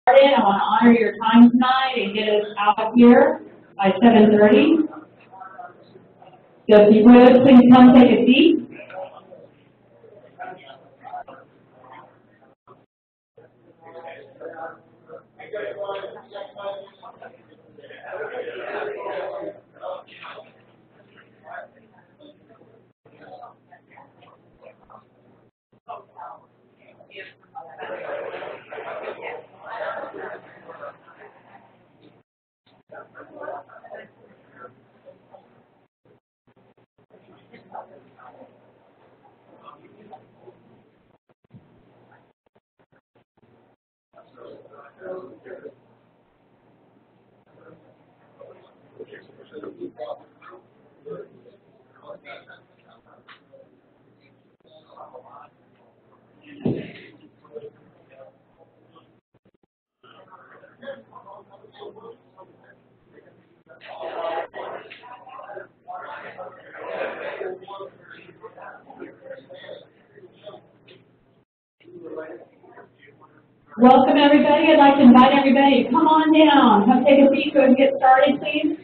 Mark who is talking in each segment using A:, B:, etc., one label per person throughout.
A: started. I want to honor your time tonight and get us out here by 7:30. So if you would, please come take a seat. Welcome, everybody. I'd like to invite everybody to come on down. Come take a seat so we can get started, please.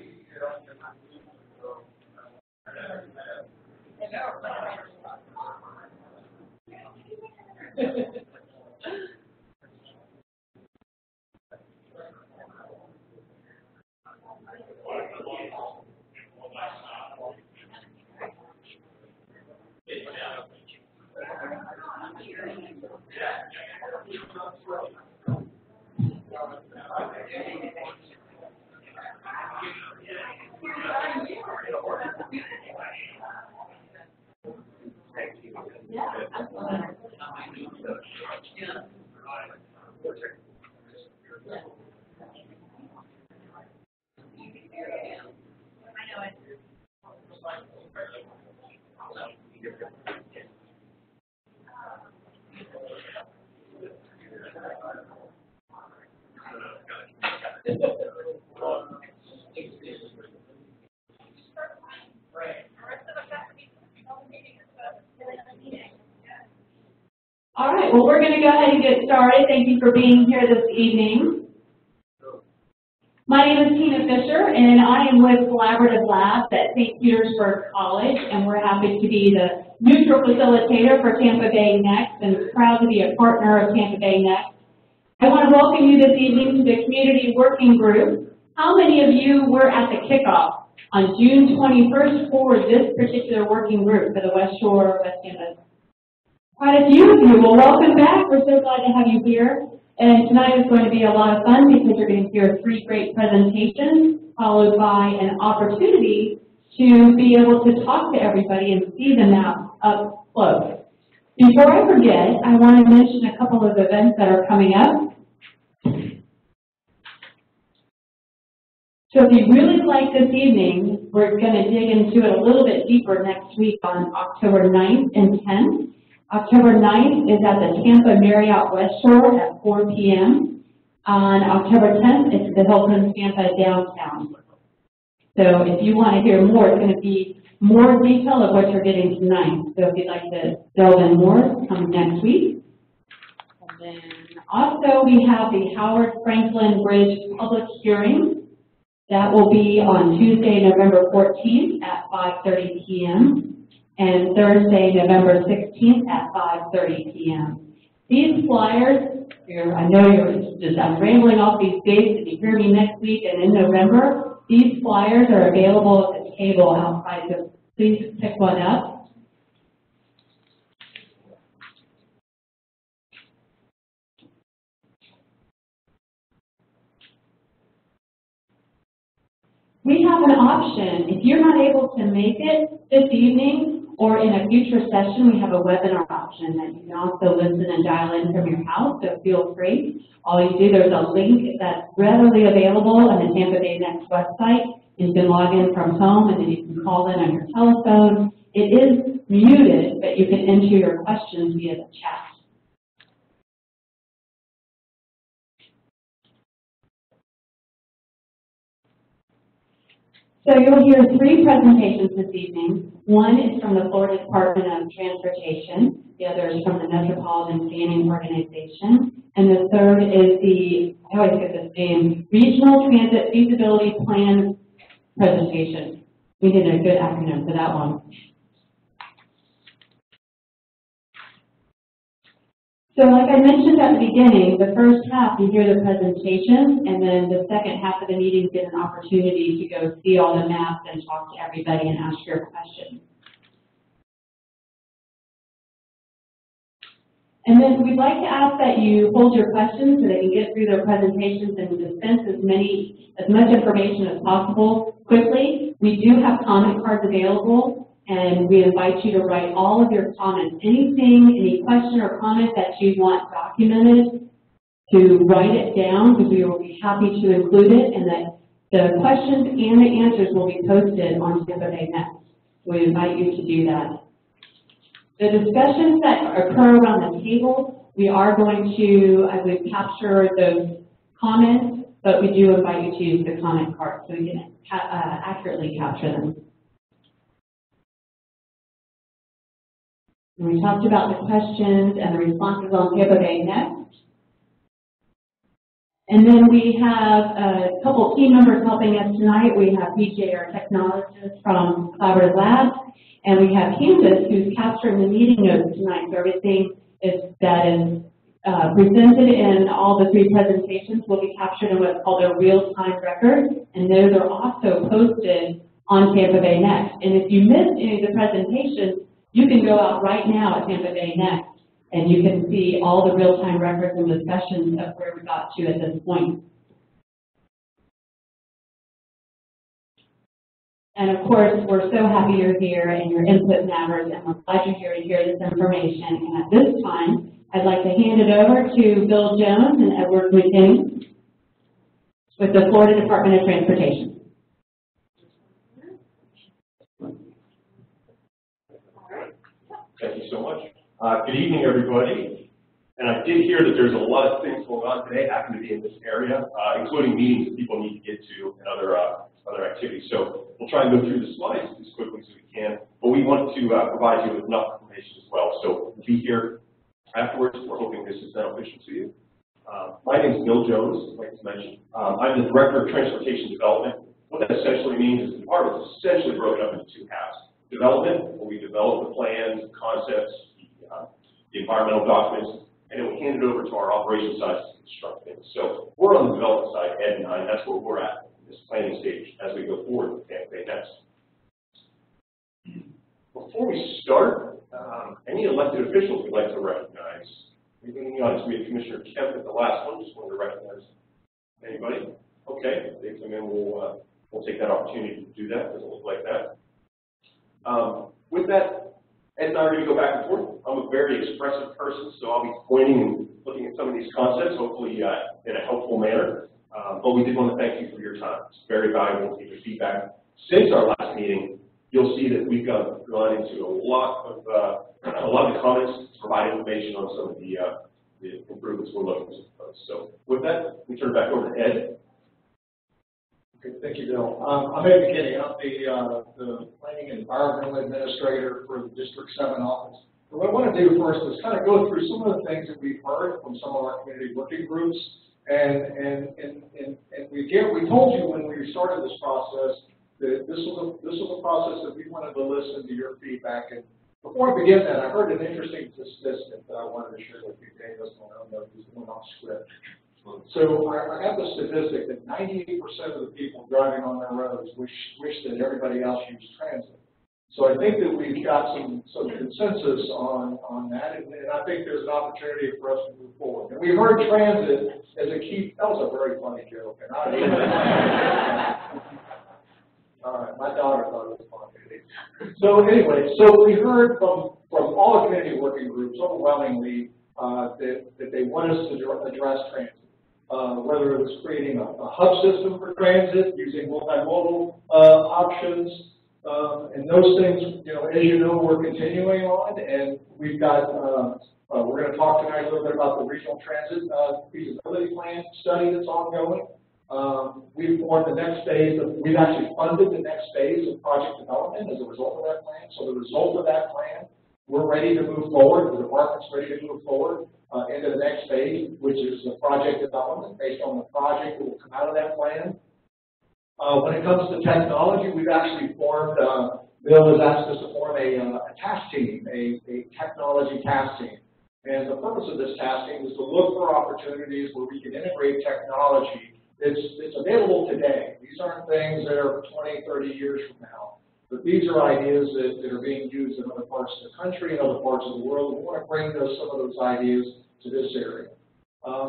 A: All right, well, we're going to go ahead and get started. Thank you for being here this evening. My name is Tina Fisher, and I am with Collaborative Labs at St. Petersburg College, and we're happy to be the neutral facilitator for Tampa Bay MAX, and proud to be a partner of Tampa Bay MAX. I want to welcome you this evening to the Community Working Group. How many of you were at the kickoff on June 21st for this particular working group for the Westshore, West Tampa? Quite a few of you. Well, welcome back. We're so glad to have you here. And tonight is going to be a lot of fun because you're going to hear 3 great presentations followed by an opportunity to be able to talk to everybody and see them up close. Before I forget, I want to mention a couple of events that are coming up. So if you really like this evening, we're going to dig into it a little bit deeper next week on October 9th and 10th. October 9th is at the Tampa Marriott Westshore at 4 p.m. On October 10th, it's the Hilton Tampa downtown. So if you want to hear more, it's going to be more detail of what you're getting tonight. So if you'd like to delve in more, come next week. And then also we have the Howard Franklin Bridge public hearing. That will be on Tuesday, November 14th at 5:30 p.m. and Thursday, November 16th at 5:30 p.m. These flyers, I know I'm rambling off these dates, if you hear me next week and in November, these flyers are available at the table outside, so please pick one up. We have an option. If you're not able to make it this evening or in a future session, we have a webinar option that you can also listen and dial in from your house, so feel free. All you do, there's a link that's readily available on the Tampa Bay MAX website. You can log in from home and then you can call in on your telephone. It is muted, but you can enter your questions via the chat. So you'll hear 3 presentations this evening. One is from the Florida Department of Transportation. The other is from the Metropolitan Planning Organization. And the third is the, I always get this name, Regional Transit Feasibility Plan Presentation. We did a good acronym for that one. So like I mentioned at the beginning, the first half you hear the presentation, and then the second half of the meeting you get an opportunity to go see all the maps and talk to everybody and ask your questions. And then we'd like to ask that you hold your questions so they can get through their presentations and dispense as much information as possible quickly. We do have comment cards available, and we invite you to write all of your comments. Any question or comment that you want documented, to write it down, because we will be happy to include it, and that the questions and the answers will be posted on Tampa Bay MAX. We invite you to do that. The discussions that occur around the table, we are going to, as we capture those comments, but we do invite you to use the comment card so we can accurately capture them. And we talked about the questions and the responses on Tampa Bay next. And then we have a couple team members helping us tonight. We have BJ, our technologist from Collaborative Labs, and we have Candace, who's capturing the meeting notes tonight. So everything that is presented in all the three presentations will be captured in what's called a real-time record, and those are also posted on Tampa Bay Next. And if you missed any of the presentations, you can go out right now at Tampa Bay Next, and you can see all the real-time records and discussions of where we got to at this point. And of course, we're so happy you're here and your input matters, and we're glad you're here to hear this information. And at this time, I'd like to hand it over to Bill Jones and Edward McKinney with the Florida Department of Transportation.
B: Thank you so much. Good evening, everybody. And I did hear that there's a lot of things going on today, happen to be in this area, including meetings that people need to get to and other activities. So we'll try and go through the slides as quickly as we can, but we want to provide you with enough information as well. So we'll be here afterwards. We're hoping this is beneficial to you. My name is Neal Jones, like I mentioned. I'm the Director of Transportation Development. What that essentially means is the department is essentially broken up into two halves. Development, where we develop the plans, the concepts, the environmental documents, and then we hand it over to our operations side to construct things. So we're on the development side, Ed and I, and that's where we're at in this planning stage as we go forward with Tampa Bay Next. Before we start, any elected officials we'd like to recognize? Anything in the audience? We had Commissioner Kemp at the last one. Just wanted to recognize anybody. Okay, if they come in, we'll take that opportunity to do that. Doesn't look like that. With that, Ed and I are going to go back and forth. I'm a very expressive person, so I'll be pointing and looking at some of these concepts, hopefully in a helpful manner. But we did want to thank you for your time. It's very valuable to get your feedback. Since our last meeting, you'll see that we've gone into a lot of the comments to provide information on some of the improvements we're looking to propose. So with that, we turn it back over to Ed.
C: Okay, thank you, Bill. I'm Ed McKinney. I'm the Planning and Environmental Administrator for the District 7 office. And what I want to do first is kind of go through some of the things that we've heard from some of our community working groups. And we told you when we started this process that this was a process that we wanted to listen to your feedback. And before I begin that, I heard an interesting statistic that I wanted to share with you. Dave doesn't know he's going off script. So I got the statistic that 98% of the people driving on their roads wish that everybody else used transit. So I think that we've got some consensus on that, and I think there's an opportunity for us to move forward. And we heard transit as a key. That was a very funny joke, and all right, my daughter thought it was funny. So anyway, so we heard from all the community working groups overwhelmingly that they want us to address transit. Whether it was creating a hub system for transit, using multimodal options, and those things, as you know, we're continuing on, and we've got, we're going to talk tonight a little bit about the regional transit feasibility plan study that's ongoing. We've formed the next phase we've actually funded the next phase of project development as a result of that plan. So the result of that plan we're ready to move forward. The department's ready to move forward into the next phase, which is the project development based on the project that will come out of that plan. When it comes to technology, we've actually formed, Bill has asked us to form a task team, a technology task team. And the purpose of this task team is to look for opportunities where we can integrate technology that's available today. These aren't things that are 20, 30 years from now, but these are ideas that are being used in other parts of the country and other parts of the world. We want to bring some of those ideas to this area.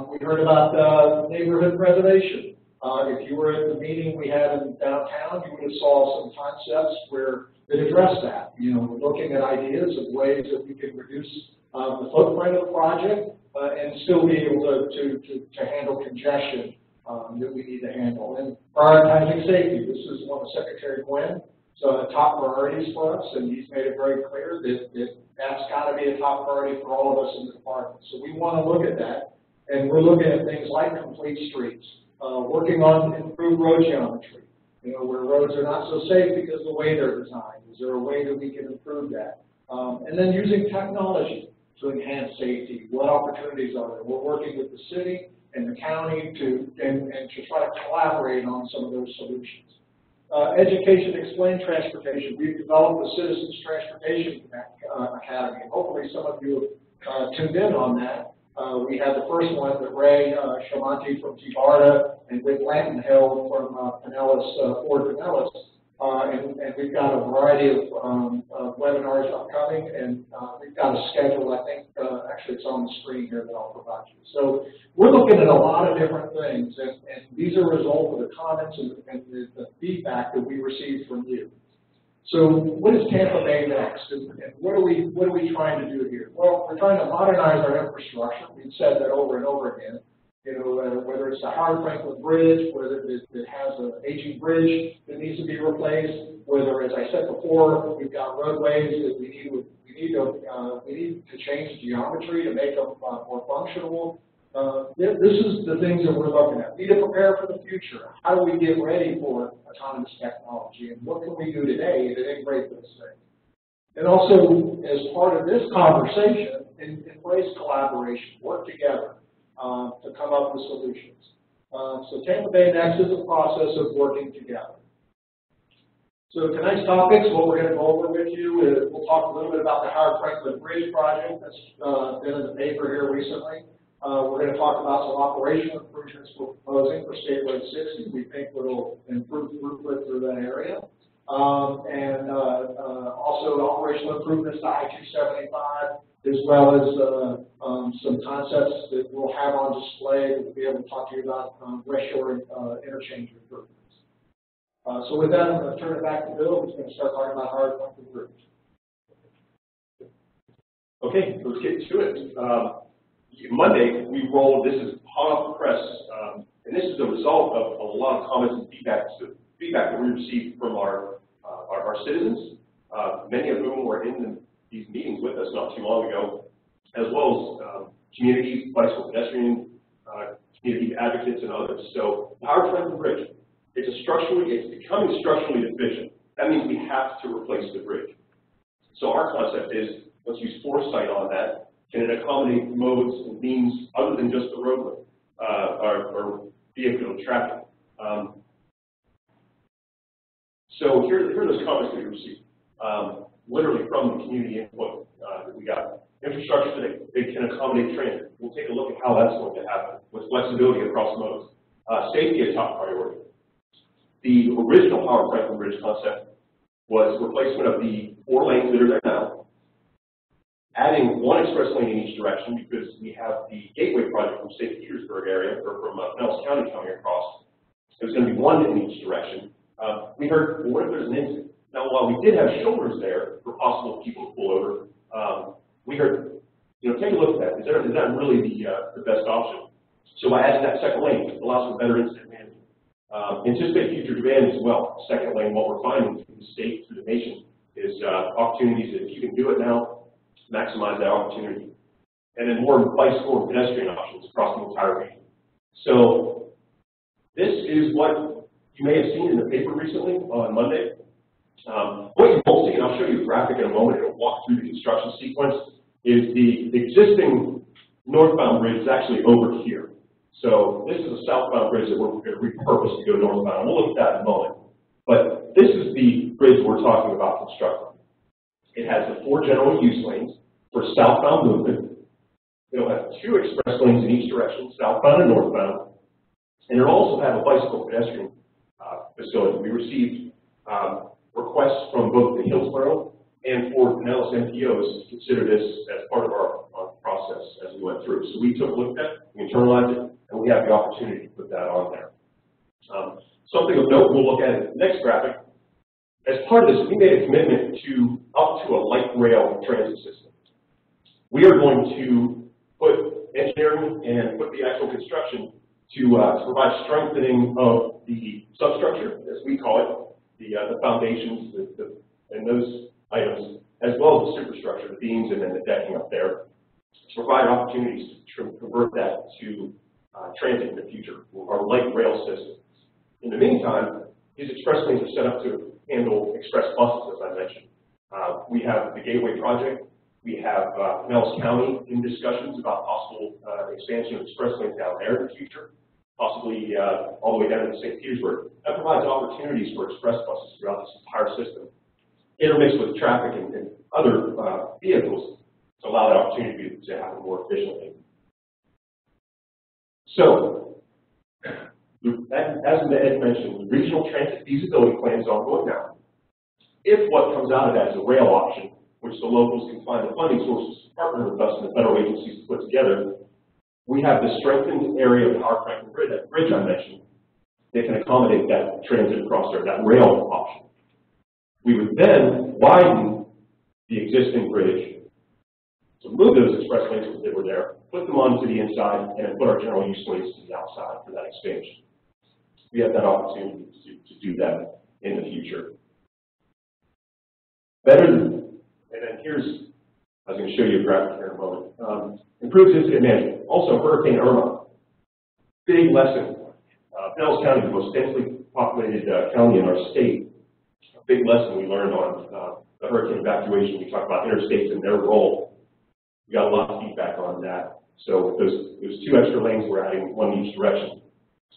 C: We heard about neighborhood preservation. If you were at the meeting we had in downtown, you would have saw some concepts that address that. You know, we're looking at ideas of ways that we can reduce the footprint of the project and still be able to handle congestion that we need to handle. And prioritizing safety. This is one of Secretary Gwynn's top priorities for us, and he's made it very clear that that's got to be a top priority for all of us in the department. So we want to look at that, and we're looking at things like complete streets, working on improved road geometry. You know, where roads are not so safe because of the way they're designed. Is there a way that we can improve that? And then using technology to enhance safety. What opportunities are there? We're working with the city and the county to try to collaborate on some of those solutions. Education, explain transportation. We've developed the Citizens Transportation Academy, and hopefully some of you have tuned in on that. We had the first one with Ray Shamanti from T-Barda and Rick Lanton-Hill from Ford Pinellas. And we've got a variety of webinars upcoming, and we've got a schedule, I think, actually it's on the screen here that I'll provide you. So we're looking at a lot of different things, and these are a result of the comments and the feedback that we received from you. So what is Tampa Bay MAX, and what are we trying to do here? Well, we're trying to modernize our infrastructure. We've said that over and over again. You know, whether it's the Hart Franklin Bridge, whether it has an aging bridge that needs to be replaced, whether, as I said before, we've got roadways that we need to change the geometry to make them more functional. This is the things that we're looking at. We need to prepare for the future. How do we get ready for autonomous technology, and what can we do today to integrate those things? And also, as part of this conversation, embrace collaboration, work together. To come up with solutions. So Tampa Bay MAX is a process of working together. So tonight's topics, what we're going to go over with you is we'll talk a little bit about the Hart Franklin Bridge project that's been in the paper here recently. We're going to talk about some operational improvements we're proposing for State Road 60. We think will improve throughput through that area. And also operational improvements to I-275, as well as some concepts that we'll have on display that we'll be able to talk to you about Westshore interchange improvements. So with that, I'm going to turn it back to Bill, who's going to start talking about Hart Franklin Bridge.
B: Okay, let's get to it. Monday, we rolled, this is hot off the press, and this is a result of a lot of comments and feedback that we received from our citizens, many of whom were in these meetings with us not too long ago, as well as community, bicycle pedestrian, community advocates, and others. So the Hart Franklin Bridge, it's becoming structurally deficient. That means we have to replace the bridge. So our concept is, let's use foresight on that. Can it accommodate modes and means other than just the roadway or vehicle traffic? So here are those comments that we received. Literally from the community input that we got. Infrastructure today, they can accommodate transit. We'll take a look at how that's going to happen with flexibility across modes. Safety a top priority. The original Hart Franklin Bridge concept was replacement of the 4 lanes that are there now, adding 1 express lane in each direction because we have the Gateway project from St. Petersburg area, or from Pinellas County coming across. There's going to be 1 in each direction. We heard, well, what if there's an incident? Now, while we did have shoulders there for possible people to pull over, we heard, take a look at that. Is that really the best option? So by adding that second lane, it allows for better incident management. Anticipate future demand as well. Second lane, what we're finding through the state, through the nation, is opportunities that if you can do it now, maximize that opportunity. And then more bicycle and pedestrian options across the entire region. So this is what you may have seen in the paper recently on Monday. What you won't see, and I'll show you a graphic in a moment, it'll walk through the construction sequence, is the existing northbound bridge is actually over here. So this is a southbound bridge that we're going to repurpose to go northbound. We'll look at that in a moment. But this is the bridge we're talking about constructing. It has the 4 general use lanes for southbound movement. It'll have 2 express lanes in each direction, southbound and northbound. And it'll also have a bicycle pedestrian facility. We received requests from both the Hillsborough and Fort Pinellas MPOs to consider this as part of our process as we went through. So we took a look at it, we internalized it, and we have the opportunity to put that on there. Something of note, we'll look at it in the next graphic. As part of this, we made a commitment to up to a light rail transit system. We are going to put engineering and put the actual construction to provide strengthening of the substructure, as we call it, the foundations and those items, as well as the superstructure, the beams and then the decking up there, to provide opportunities to convert that to transit in the future, or light rail systems. In the meantime, these express lanes are set up to handle express buses, as I mentioned. We have the Gateway project. We have Pinellas County in discussions about possible expansion of express lanes down there in the future, possibly all the way down to St. Petersburg. That provides opportunities for express buses throughout this entire system, intermixed with traffic and other vehicles to allow that opportunity to happen more efficiently. So, as Ed mentioned, the regional transit feasibility plan is ongoing now. If what comes out of that is a rail option, which the locals can find the funding sources to partner with us and the federal agencies to put together, we have the strengthened area of the Hart bridge, that bridge I mentioned, that can accommodate that transit across there, that rail option. We would then widen the existing bridge to move those express lanes that were there, put them onto the inside, and then put our general use lanes to the outside for that expansion. We have that opportunity to do that in the future. And then here's, I was going to show you a graphic here in a moment. Improves incident management. Also, Hurricane Irma. Big lesson. Pinellas County, the most densely populated county in our state. A big lesson we learned on the hurricane evacuation. We talked about interstates and their role. We got a lot of feedback on that. So with those 2 extra lanes, we're adding 1 in each direction.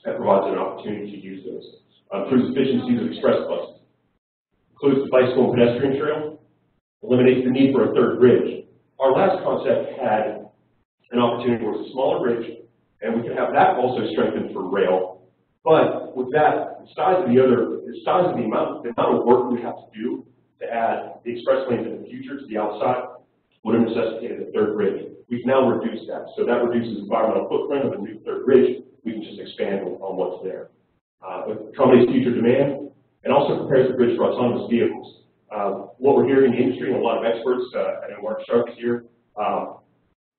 B: That provides an opportunity to use those. Improves efficiencies of express buses. Includes the bicycle and pedestrian trail. Eliminates the need for a 3rd bridge. Our last concept had an opportunity where it's a smaller bridge, and we could have that also strengthened for rail. But with that, the size of the amount of work we have to do to add the express lanes in the future to the outside would have necessitated a 3rd bridge. We've now reduced that, so that reduces the environmental footprint of a new 3rd bridge. We can just expand on what's there. It accommodates future demand and also prepares the bridge for autonomous vehicles. What we're hearing in the industry and a lot of experts, and Mark Shark's here,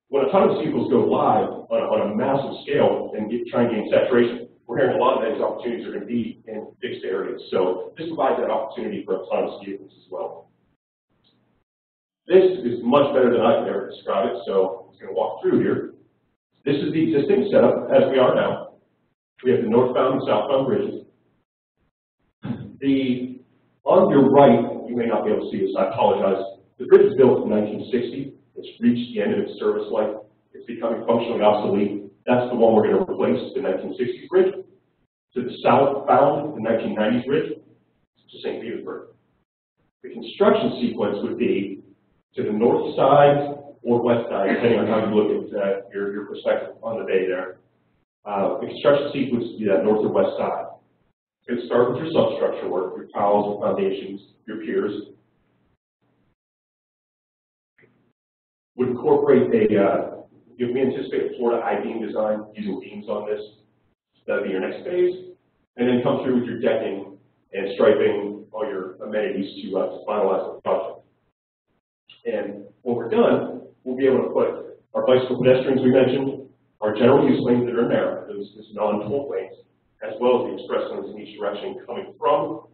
B: when autonomous vehicles go live on a massive scale and try and gain saturation, we're hearing a lot of those opportunities are going to be in fixed areas. So this provides that opportunity for autonomous vehicles as well. This is much better than I could ever describe it, so I'm just going to walk through here. This is the existing setup as we are now. We have the northbound and southbound bridges. On your right, you may not be able to see this, I apologize. The bridge was built in 1960. It's reached the end of its service life. It's becoming functionally obsolete. That's the one we're going to replace, the 1960s bridge. To the southbound, the 1990s bridge, to St. Petersburg. The construction sequence would be to the north side or west side, depending on how you look at your perspective on the bay there. The construction sequence would be that north or west side. It would start with your substructure work, your tiles and foundations, your piers. Would incorporate we anticipate a Florida I-beam design using beams on this. That would be your next phase. And then come through with your decking and striping all your amenities to finalize the project. And when we're done, we'll be able to put our bicycle pedestrians we mentioned, our general use lanes that are in there, those non-toll lanes, as well as the express lanes in each direction coming from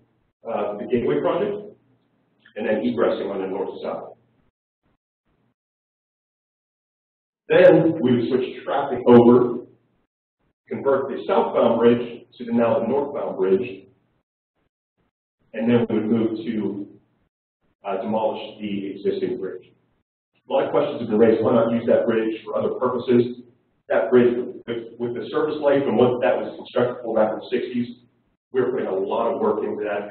B: the Gateway project, and then egressing on the north side. Then we would switch traffic over, convert the southbound bridge to now the northbound bridge, and then we would move to demolish the existing bridge. A lot of questions have been raised, why not use that bridge for other purposes? That bridge, with the service life and what that was constructed for back in the 60s, we were putting a lot of work into that.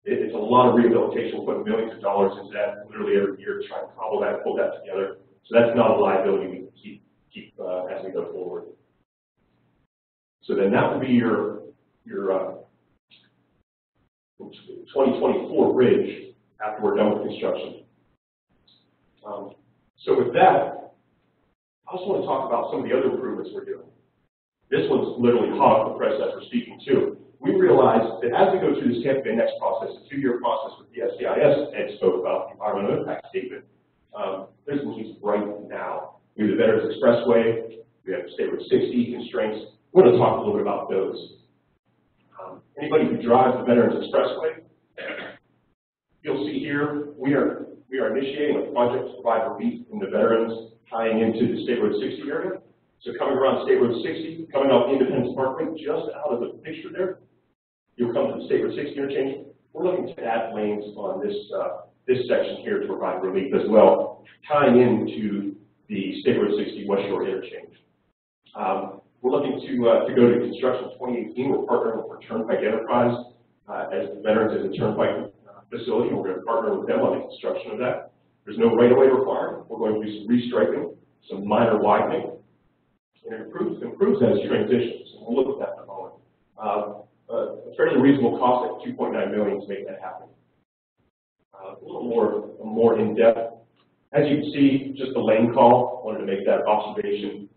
B: It's a lot of rehabilitation. We're putting millions of dollars into that literally every year to try and cobble that, pull that together. So that's not a liability we can keep as we go forward. So then that would be your 2024 bridge after we're done with construction. So with that, I also want to talk about some of the other improvements we're doing. This one's literally hot off the press as we're speaking too. We realized that as we go through this Tampa Bay MAX process, a 2-year process with the ICIS, Ed spoke about the environmental impact statement, there's needs right now. We have the Veterans Expressway, we have State Road 60 constraints. We're going to talk a little bit about those. Anybody who drives the Veterans Expressway, you'll see here we are initiating a project to provide relief in the veterans tying into the State Road 60 area. So coming around State Road 60, coming off Independence Parkway, just out of the picture there, you'll come to the State Road 60 interchange. We're looking to add lanes on this section here to provide relief as well, tying into the State Road 60 Westshore interchange. We're looking to go to construction in 2018. We're partnering with Turnpike Enterprise as the Veterans as a Turnpike facility. We're going to partner with them on the construction of that. There's no right-of-way required. We're going to do some restriping, some minor widening, and it improves as transitions. And we'll look at that in a moment. A fairly reasonable cost at $2.9 million to make that happen. A little more in depth. As you can see, just a lane call. Wanted to make that observation.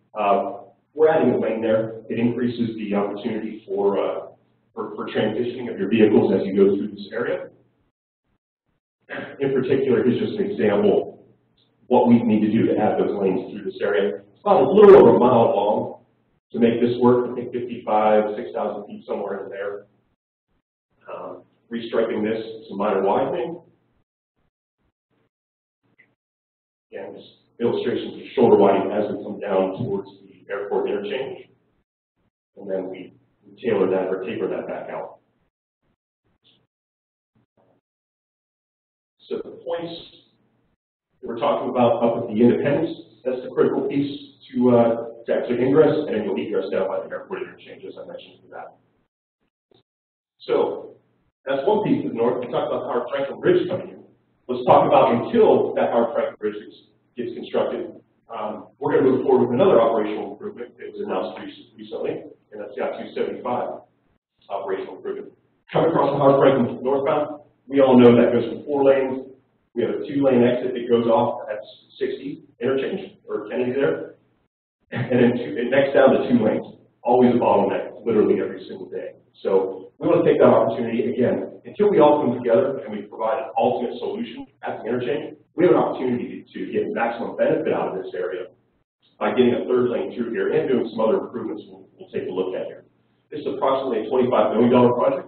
B: We're adding a lane there. It increases the opportunity for transitioning of your vehicles as you go through this area. In particular, here's just an example of what we need to do to add those lanes through this area. It's about a little over a mile long to make this work. I think 6,000 feet, somewhere in there. Restriping this, some minor widening. Again, just illustrations of shoulder widening as we come down towards the airport interchange. And then we tailor that or taper that back out. So the points that we're talking about up at the Independence, that's the critical piece to actually ingress, and then you'll egress down by the airport interchange, as I mentioned for that. So that's one piece to the north. We talked about the Hart Franklin Bridge coming in. Let's talk about until that Hart Franklin Bridge gets constructed. We're going to move forward with another operational improvement that was announced recently, and that's the I-275 operational improvement. Coming across the Hart Franklin northbound, we all know that goes from 4 lanes. We have a 2-lane exit that goes off at 60 interchange, or Kennedy there. And then it next down to 2 lanes. Always a bottleneck, literally every single day. So we want to take that opportunity, again, until we all come together and we provide an ultimate solution at the interchange, we have an opportunity to get maximum benefit out of this area by getting a 3rd lane through here and doing some other improvements we'll take a look at here. This is approximately a $25 million project.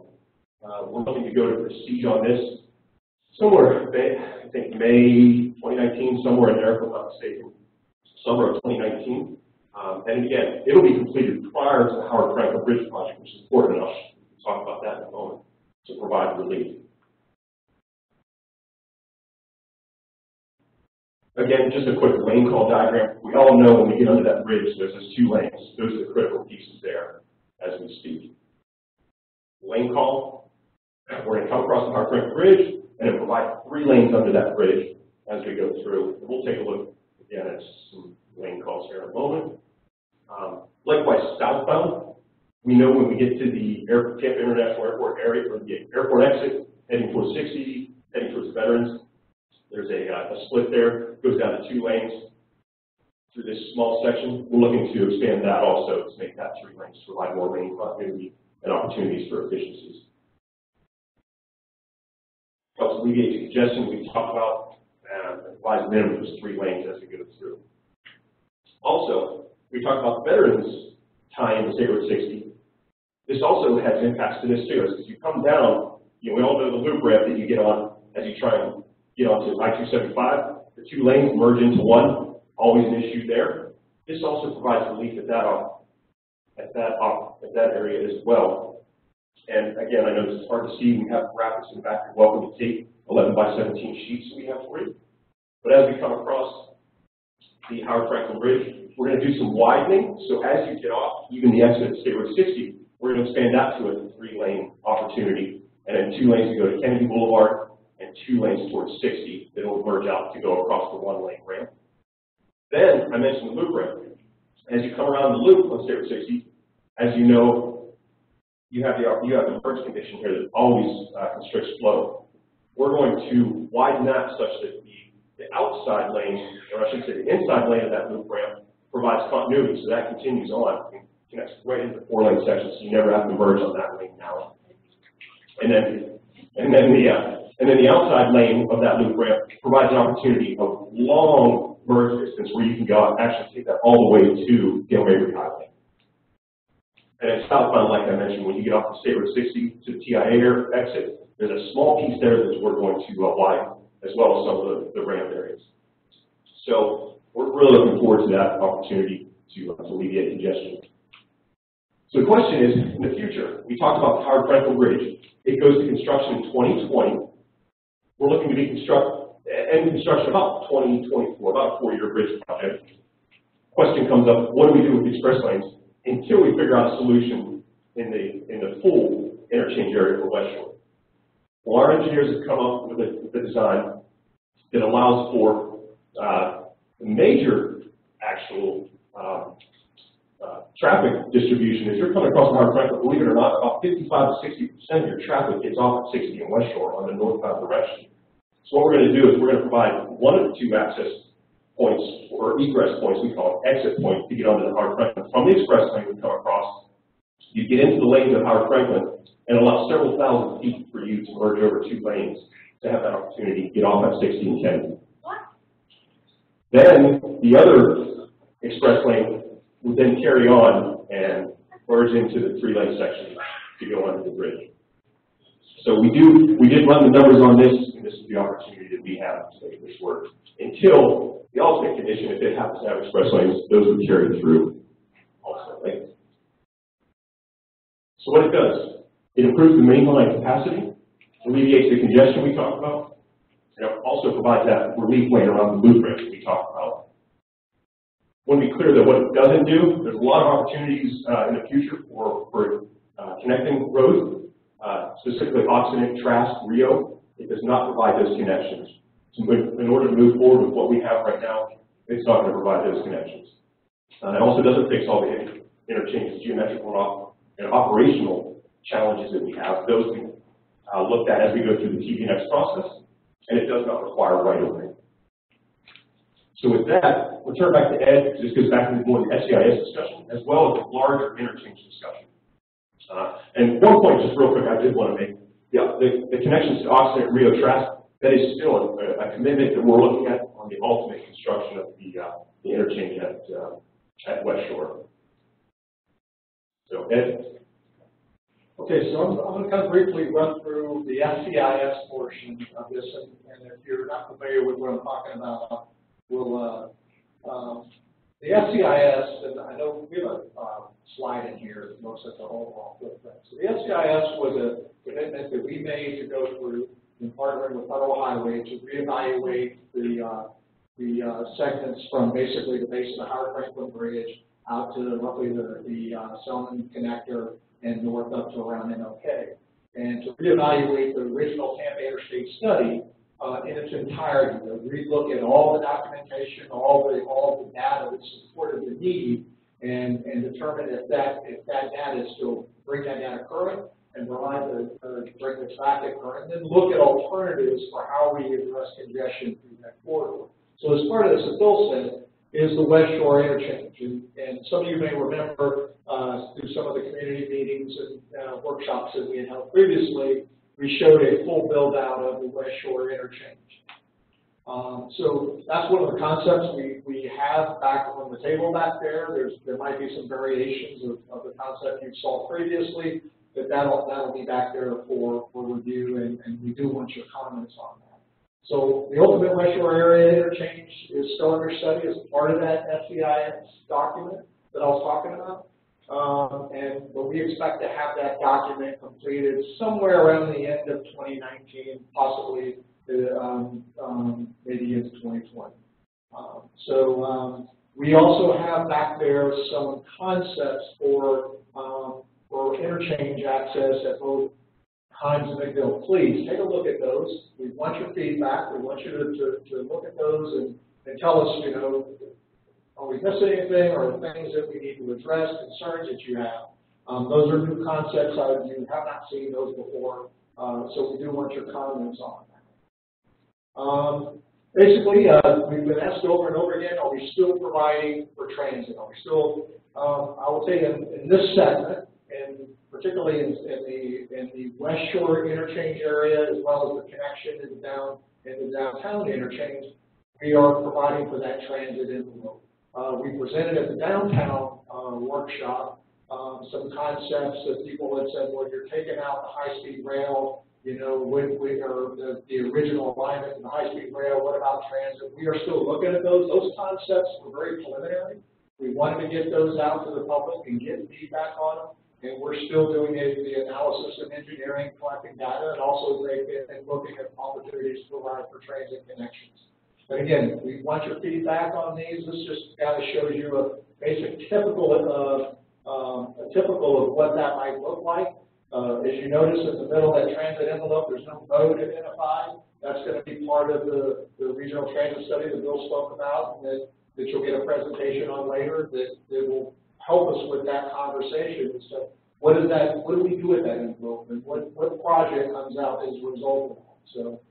B: We're looking to go to prestige on this somewhere, I think May 2019, somewhere in there, if I'm not mistaken, summer of 2019. And again, it'll be completed prior to the Hart Franklin Bridge project, which is important enough. We'll talk about that in a moment to provide relief. Again, just a quick lane call diagram. We all know when we get under that bridge, there's those 2 lanes. Those are the critical pieces there as we speak. Lane call. We're going to come across the Hart Franklin Bridge and then provide 3 lanes under that bridge as we go through. And we'll take a look again at some lane calls here in a moment. Likewise, southbound, we know when we get to the Tampa International Airport area, or the airport exit, heading towards 60, heading towards Veterans, there's a split there. It goes down to 2 lanes through this small section. We're looking to expand that also to make that 3 lanes to provide more lane continuity and opportunities for efficiencies. Helps alleviate congestion we talked about, and provides a minimum of 3 lanes as we go through. Also, we talked about the veterans tying to State Road 60. This also has impacts to this too. As you come down, we all know the loop ramp that you get on as you try and get onto I-275. The 2 lanes merge into 1. Always an issue there. This also provides relief at that area as well. And again, I know this is hard to see. We have graphics in the back. You're welcome to take 11 by 17 sheets that we have for you. But as we come across the Howard Franklin Bridge, we're going to do some widening. So as you get off, even the exit at State Road 60, we're going to expand that to a 3-lane opportunity. And then 2 lanes to go to Kennedy Boulevard and 2 lanes towards 60 that will merge out to go across the 1-lane ramp. Then I mentioned the loop ramp. As you come around the loop on State Road 60, as you know, you have the merge condition here that always constricts flow. We're going to widen that such that the outside lane, or I should say the inside lane of that loop ramp, provides continuity, so that continues on and connects right into the 4-lane section, so you never have to merge on that lane now. And then the outside lane of that loop ramp provides an opportunity of long merge distance where you can go out and actually take that all the way to Gale Mabry Highway. And then southbound, like I mentioned, when you get off the State Road 60 to the TIA exit, there's a small piece there that we're going to widen, as well as some of the ramp areas. So we're really looking forward to that opportunity to alleviate congestion. So the question is, in the future, we talked about the Howard Franklin Bridge. It goes to construction in 2020. We're looking to be end construction about 2024, about a 4-year bridge project. Question comes up, what do we do with the express lanes until we figure out a solution in the full interchange area for Westshore? Well, our engineers have come up with a design that allows for major actual traffic distribution. As you're coming across the Howard Franklin, believe it or not, about 55 to 60% of your traffic gets off at 60 in Westshore on the northbound direction. So what we're going to do is we're going to provide 1 of the 2 access points, or egress points, we call it, exit points, to get onto the Howard Franklin. From the express lane we come across, you get into the lanes of Howard Franklin and allow several thousand feet for you to merge over 2 lanes to have that opportunity to get off at 60 and Kennedy. Then the other express lane would then carry on and merge into the 3-lane section to go under the bridge. So we did run the numbers on this, and this is the opportunity that we have to make this work. Until the ultimate condition, if it happens to have express lanes, those would carry through ultimately. So what it does, it improves the mainline capacity, alleviates the congestion we talked about, and it also provides that relief lane around the loop ramp that we talked about. I want to be clear that what it doesn't do, there's a lot of opportunities in the future for connecting roads, specifically Oxenit, Trask, Rio. It does not provide those connections. So in order to move forward with what we have right now, it's not going to provide those connections. It also doesn't fix all the interchanges, geometrical and operational challenges that we have. Those we looked at as we go through the TVNX process, and it does not require right-of-way. So with that, we'll turn back to Ed, because this goes back to more of the SCIS discussion, as well as the larger interchange discussion. And one point, just real quick, I did want to make. Yeah, the connections to Oxenit, Rio, Trask, that is still a commitment that we're looking at on the ultimate construction of the interchange at Westshore. So, Ed?
C: Okay, so I'm going to kind of briefly run through the SCIS portion of this, and if you're not familiar with what I'm talking about, we'll, the SCIS, and I know we have a slide in here that looks at the whole footprint. So the SCIS was a commitment that we made to go through in partnering with Federal Highway to reevaluate the segments from basically the base of the Howard Franklin Bridge out to roughly the Selman Connector and north up to around NOK. And to reevaluate the original Tampa Interstate study in its entirety, to relook at all the documentation, all the data that supported the need, and determine if that data is still, bring that data current and provide bring the traffic current, and then look at alternatives for how we address congestion through that corridor. So as part of this, as Bill said, is the Westshore interchange. And some of you may remember through some of the community meetings and workshops that we had held previously, we showed a full build out of the Westshore interchange. So that's one of the concepts we have back on the table back there. There might be some variations of the concept you saw previously, but that'll be back there for review, and we do want your comments on that. So the ultimate Westshore area interchange is still under study as part of that SCIS document that I was talking about. But we expect to have that document completed somewhere around the end of 2019, possibly maybe into 2020. We also have back there some concepts for interchange access at both Hines and McDill. Please take a look at those. We want your feedback. We want you to look at those and tell us, you know, are we missing anything, or things that we need to address, concerns that you have. Those are new concepts. You have not seen those before, so we do want your comments on that. Basically, we've been asked over and over again, are we still providing for transit? Are we still, I would say in this segment, and particularly in the Westshore interchange area, as well as the connection in the downtown interchange, we are providing for that transit envelope. We presented at the downtown workshop some concepts that people had said, well, you're taking out the high-speed rail, you know, or the original alignment in the high-speed rail, what about transit? We are still looking at those. Those concepts were very preliminary. We wanted to get those out to the public and get feedback on them, and we're still doing the analysis and engineering, collecting data, and also looking at opportunities to provide for transit connections. But again, we want your feedback on these. This just kind of shows you a basic typical of what that might look like. As you notice in the middle of that transit envelope, there's no mode identified. That's going to be part of the regional transit study that Bill spoke about, and that you'll get a presentation on later that will help us with that conversation. So what do we do with that envelope, and what project comes out as a result of that? So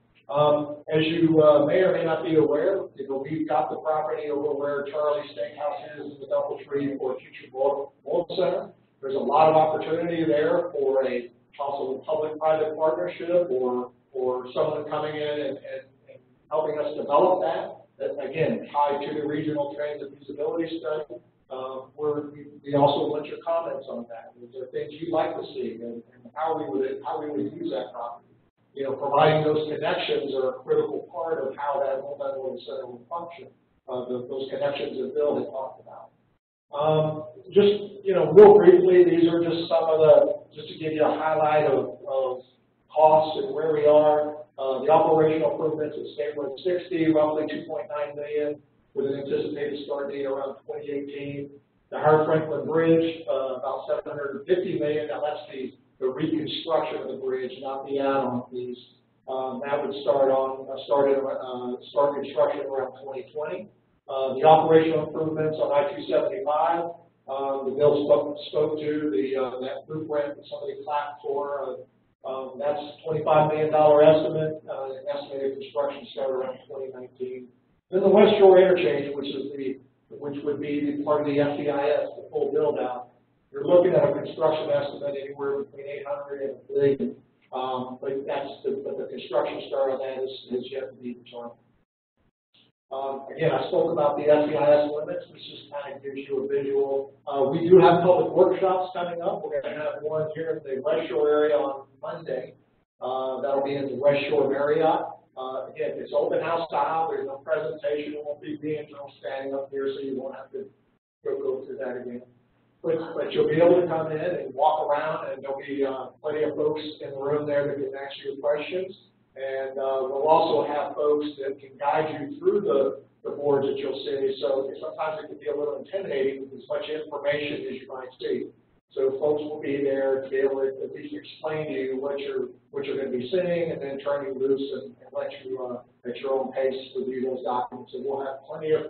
C: as you may or may not be aware, you know, we've got the property over where Charlie's Steakhouse is in the DoubleTree for a future Bowl Center. There's a lot of opportunity there for a possible public-private partnership or someone coming in and helping us develop that. That, again, tied to the regional transit feasibility study. We also want your comments on that. Is there things you'd like to see, and how we would use that property? You know, providing those connections are a critical part of how that multimodal center will function. Those connections that Bill had talked about. Just, you know, real briefly, these are just some of just to give you a highlight of costs and where we are. The operational improvements at State Road 60, roughly $2.9 million, with an anticipated start date around 2018. The Hart Franklin Bridge, about $750 million. Now that's the reconstruction of the bridge, not the add-on piece. That would start construction around 2020. The operational improvements on I-275, the Bill spoke to, that blueprint that somebody clapped for, that's $25 million estimate, estimated construction start around 2019. Then the Westshore interchange, which would be part of the ICIS, the full build out. You're looking at a construction estimate anywhere between $800 and $1 billion, but the construction start on that is yet to be determined. Again, I spoke about the SEIS limits, which just kind of gives you a visual. We do have public workshops coming up. We're going to have one here in the Westshore area on Monday. That'll be in the Westshore Marriott. Again, it's open house style. There's no presentation. It won't be being standing up here, so you won't have to go through that again. But you'll be able to come in and walk around, and there'll be plenty of folks in the room there that can answer your questions. And we'll also have folks that can guide you through the boards that you'll see. So sometimes it can be a little intimidating with as much information as you might see. So folks will be there to be able to at least explain to you what you're going to be seeing, and then turn you loose and let you at your own pace review those documents. And we'll have plenty of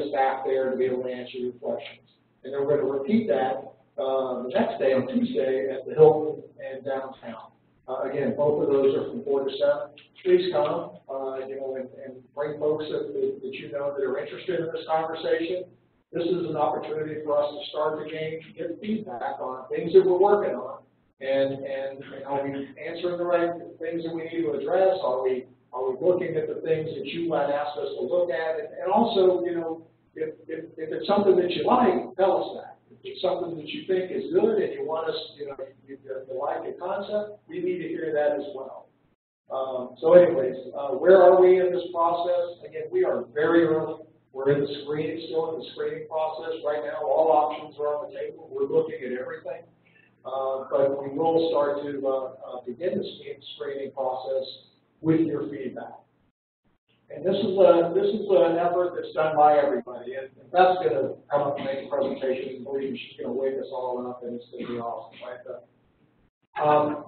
C: staff there to be able to answer your questions. And then we're going to repeat that the next day on Tuesday at the Hilton and downtown. Again, both of those are from 4 to 7. Please come, and bring folks that you know that are interested in this conversation. This is an opportunity for us to start the game, to get feedback on things that we're working on, and are we answering the right things that we need to address? Are we looking at the things that you might ask us to look at? And also, if it's something that you like, tell us that. If it's something that you think is good and you want us, you like the concept, we need to hear that as well. So anyways, where are we in this process? Again, we are very early. We're in the screening, still in the screening process right now. All options are on the table. We're looking at everything. But we will start to begin the screening process with your feedback. And this is an effort that's done by everybody. And Beth's going to come up and make a presentation. I believe she's going to wake us all up, and it's going to be awesome, right, Beth?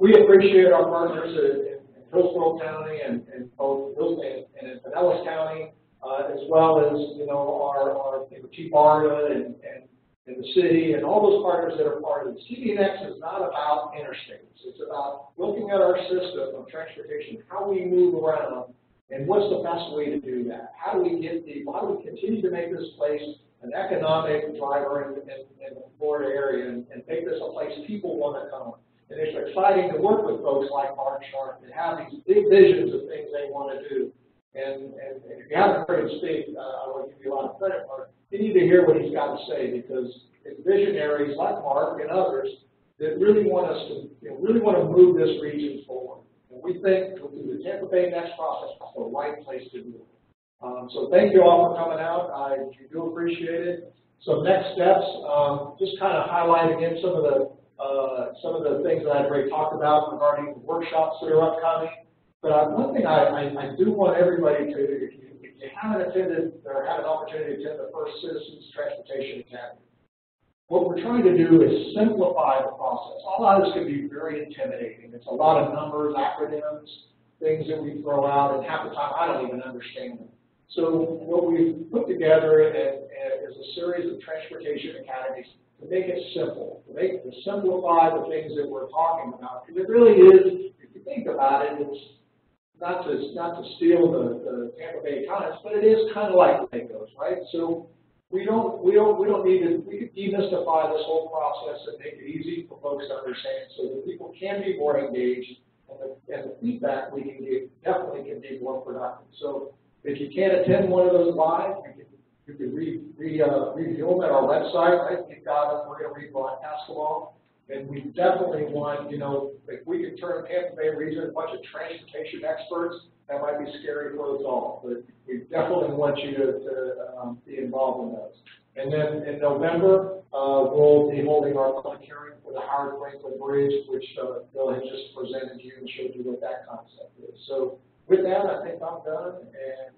C: We appreciate our partners in Hillsborough County and both Hillsborough and in Pinellas County, as well as our Chief Barda and the city and all those partners that are part of it. CDNX is not about interstates. It's about looking at our system of transportation, how we move around, and what's the best way to do that. How do we get people? How do we continue to make this place an economic driver in the Florida area and make this a place people want to come? And it's exciting to work with folks like Hart that have these big visions of things they want to do. And if you haven't heard him speak, I want to give you a lot of credit for it. You need to hear what he's got to say, because it's visionaries like Mark and others that really want us to, really want to move this region forward. And we think through the Tampa Bay MAX process, that's the right place to do it. So thank you all for coming out. I do appreciate it. So next steps, just kind of highlight again some of the things that I've already talked about regarding the workshops that are upcoming. But one thing I do want everybody to, if you haven't attended or had an opportunity to attend the first Citizens Transportation Academy, what we're trying to do is simplify the process. All of this can be very intimidating. It's a lot of numbers, acronyms, things that we throw out, and half the time I don't even understand them. So what we've put together is a series of transportation academies to make it simple, to simplify the things that we're talking about. Because it really is, if you think about it, it's not to steal the Tampa Bay economists, but it is kind of like Legos, right? So we don't need to, we could demystify this whole process and make it easy for folks to understand so that people can be more engaged, and the feedback we can give definitely can be more productive. So if you can't attend one of those live, you can review them at our website, right? We've got them, we're going to rebroadcast them all. And we definitely want, if we could turn Tampa Bay region a bunch of transportation experts, that might be scary for us all. But we definitely want you to be involved in those. And then in November, we'll be holding our public hearing for the Howard Franklin Bridge, which Bill had just presented to you and showed you what that concept is. So with that, I think I'm done, and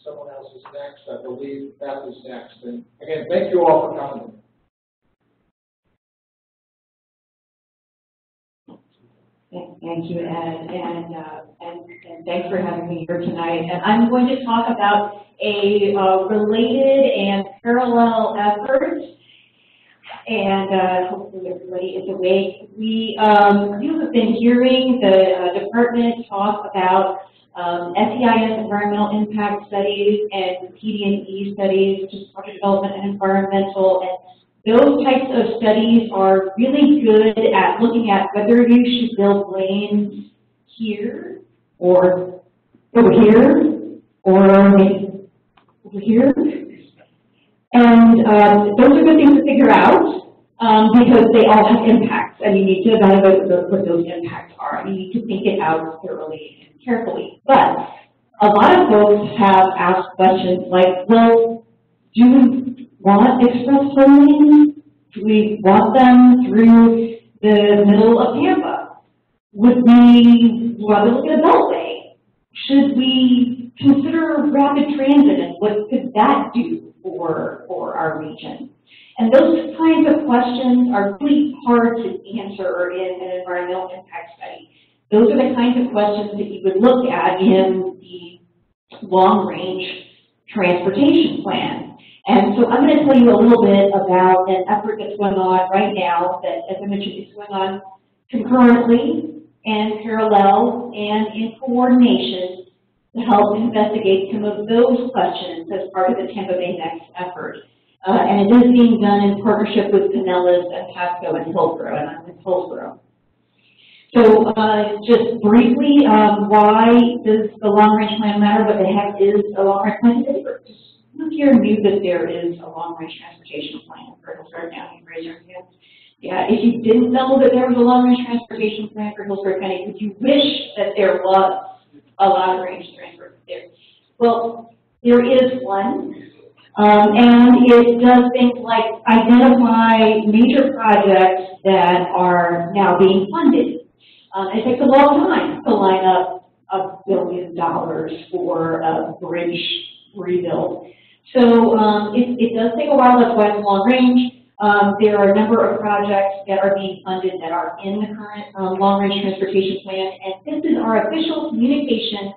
C: someone else is next. I believe Beth is next. And again, thank you all for coming.
A: Thank you, Ed, and thanks for having me here tonight. And I'm going to talk about a related and parallel effort, and hopefully everybody is awake. You have been hearing the department talk about ICIS environmental impact studies and PD&E studies, which is project development and environmental. And those types of studies are really good at looking at whether you should build lanes here or over here or maybe over here. And those are good things to figure out because they all have impacts, and you need to evaluate what those impacts are, and you need to think it out thoroughly and carefully. But a lot of folks have asked questions like, well, do we want expressway lanes? Do we want them through the middle of Tampa? Would we want to look at a beltway? Should we consider rapid transit, and what could that do for our region? And those kinds of questions are really hard to answer in an environmental impact study. Those are the kinds of questions that you would look at in the long-range transportation plan. And so I'm going to tell you a little bit about an effort that's going on right now that, as I mentioned, is going on concurrently and parallel and in coordination to help investigate some of those questions as part of the Tampa Bay MAX effort. And it is being done in partnership with Pinellas and Pasco and Hillsborough, and I'm in Hillsborough. So just briefly, why does the long-range plan matter? What the heck is a long-range plan? Who here knew that there is a long-range transportation plan for Hillsborough County? Raise your hand. Yeah, if you didn't know that there was a long-range transportation plan for Hillsborough County, would you wish that there was a long-range transport there? Well, there is one. And it does things like identify major projects that are now being funded. It takes a long time to line up $1 billion for a bridge rebuild. So it does take a while. That's why it's long range. There are a number of projects that are being funded that are in the current long-range transportation plan, and this is our official communication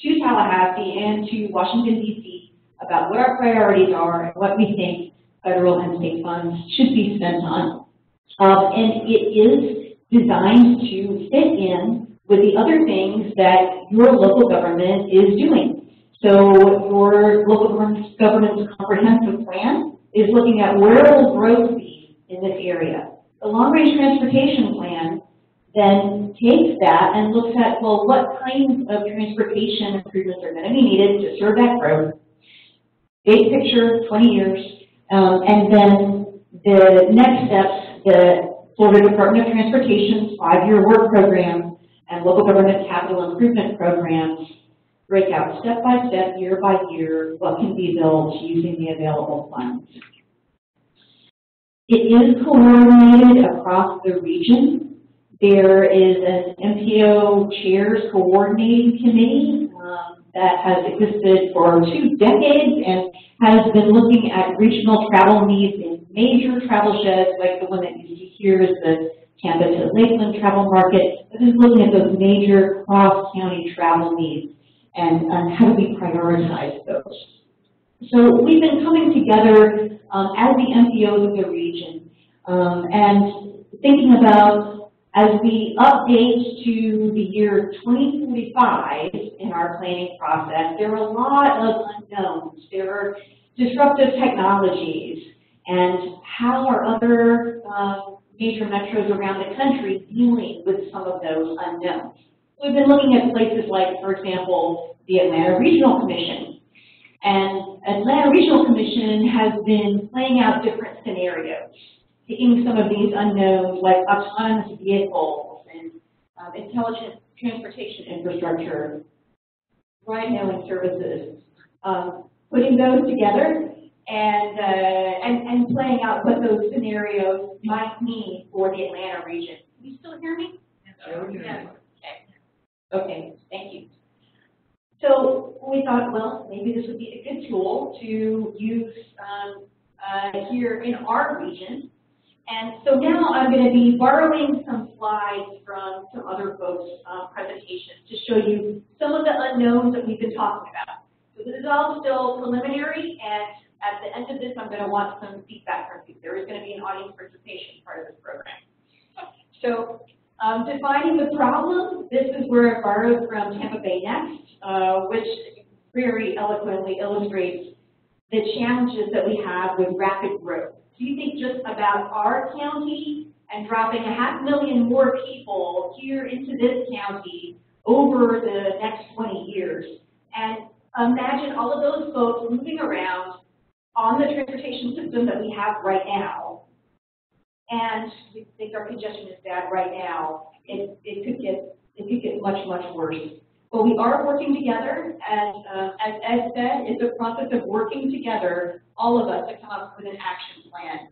A: to Tallahassee and to Washington, D.C. about what our priorities are and what we think federal and state funds should be spent on. And it is designed to fit in with the other things that your local government is doing. So your local government's comprehensive plan is looking at where will growth be in this area. The long-range transportation plan then takes that and looks at, well, what kinds of transportation improvements are going to be needed to serve that growth. Big picture, 20 years, and then the next steps, the Florida Department of Transportation's 5-year work program and local government capital improvement programs break out step by step, year by year, what can be built using the available funds. It is coordinated across the region. There is an MPO Chairs Coordinating Committee that has existed for 2 decades and has been looking at regional travel needs in major travel sheds, like the one that you see here is the Tampa to Lakeland travel market. This is looking at those major cross-county travel needs and how do we prioritize those. So we've been coming together as the MPOs of the region and thinking about, as we update to the year 2045 in our planning process, there are a lot of unknowns. There are disruptive technologies, and how are other major metros around the country dealing with some of those unknowns? We've been looking at places like, for example, the Atlanta Regional Commission. And Atlanta Regional Commission has been playing out different scenarios, taking some of these unknowns like autonomous vehicles and intelligent transportation infrastructure, ride-hailing services, putting those together and playing out what those scenarios might mean for the Atlanta region. Can you still hear me? Yes. Okay, thank you. So we thought, well, maybe this would be a good tool to use here in our region. And so now I'm going to be borrowing some slides from some other folks' presentations to show you some of the unknowns that we've been talking about. So this is all still preliminary, and at the end of this, I'm going to want some feedback from you. There is going to be an audience participation part of this program. So defining the problem, this is where I borrowed from Tampa Bay MAX, which very eloquently illustrates the challenges that we have with rapid growth. Do you think just about our county and dropping 500,000 more people here into this county over the next 20 years? And imagine all of those folks moving around on the transportation system that we have right now. And we think our congestion is bad right now. It could get much, much worse. But we are working together, and as Ed said, it's a process of working together, all of us, to come up with an action plan.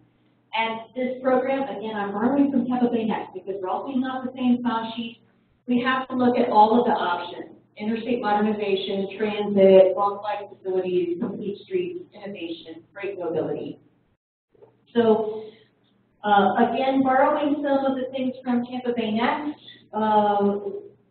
A: And this program, again, I'm borrowing from Tampa Bay MAX because we're all being on the same sound sheet. We have to look at all of the options: interstate modernization, transit, long-flight facilities, complete streets, innovation, freight mobility. So again, borrowing some of the things from Tampa Bay MAX,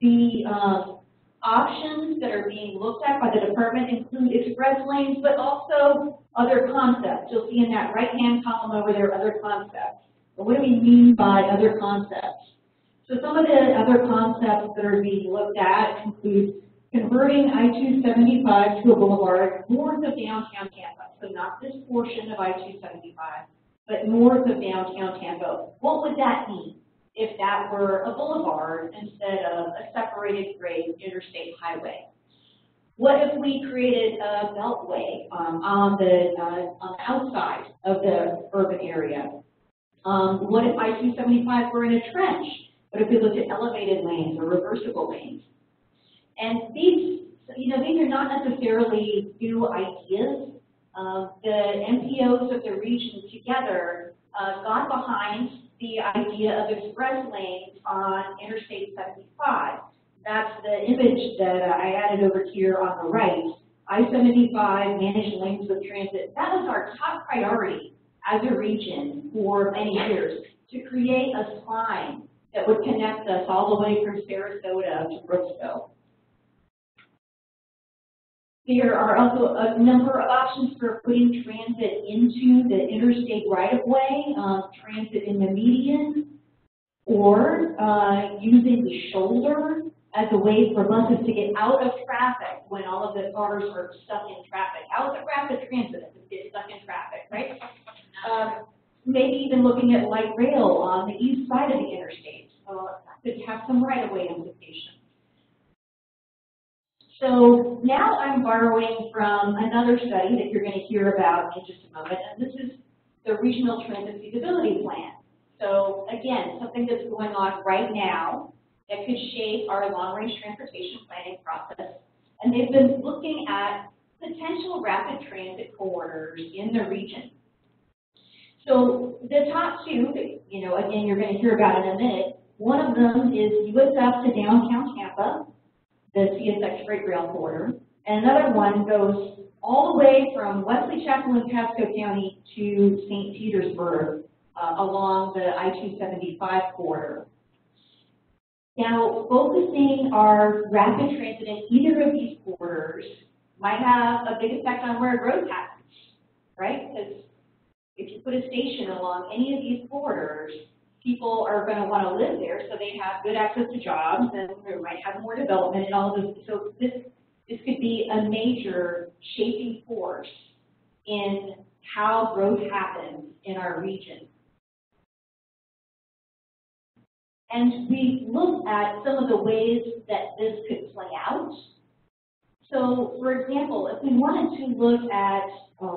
A: the options that are being looked at by the department include express lanes, but also other concepts. You'll see in that right-hand column over there, other concepts. But what do we mean by other concepts? So some of the other concepts that are being looked at include converting I-275 to a boulevard north of downtown Tampa. So not this portion of I-275, but north of downtown Tampa. What would that mean if that were a boulevard instead of a separated grade interstate highway? What if we created a beltway on the outside of the urban area? What if I-275 were in a trench? What if we looked at elevated lanes or reversible lanes? And these are not necessarily new ideas.
D: The MPOs of the region together got behind the idea of express lanes on Interstate 75. That's the image that I added over here on the right. I-75, managed lanes of transit. That was our top priority as a region for many years, to create a spine that would connect us all the way from Sarasota to Brooksville. There are also a number of options for putting transit into the interstate right-of-way, transit in the median, or using the shoulder as a way for buses to get out of traffic when all of the cars are stuck in traffic. How is it rapid transit if it gets stuck in traffic, right? Maybe even looking at light rail on the east side of the interstate. Could have some right-of-way implications. So now I'm borrowing from another study that you're going to hear about in just a moment, and this is the Regional Transit Suitability Plan. So again, something that's going on right now that could shape our long-range transportation planning process. And they've been looking at potential rapid transit corridors in the region. So the top two, again, you're going to hear about in a minute. One of them is USF to downtown Tampa, the CSX freight rail corridor. And another one goes all the way from Wesley Chapel in Pasco County to St. Petersburg along the I-275 corridor. Now, focusing our rapid transit in either of these corridors might have a big effect on where growth happens, right? Because if you put a station along any of these corridors, people are going to want to live there, so they have good access to jobs, and they might have more development and all of this. So this could be a major shaping force in how growth happens in our region. And we looked at some of the ways that this could play out. So, for example, if we wanted to look at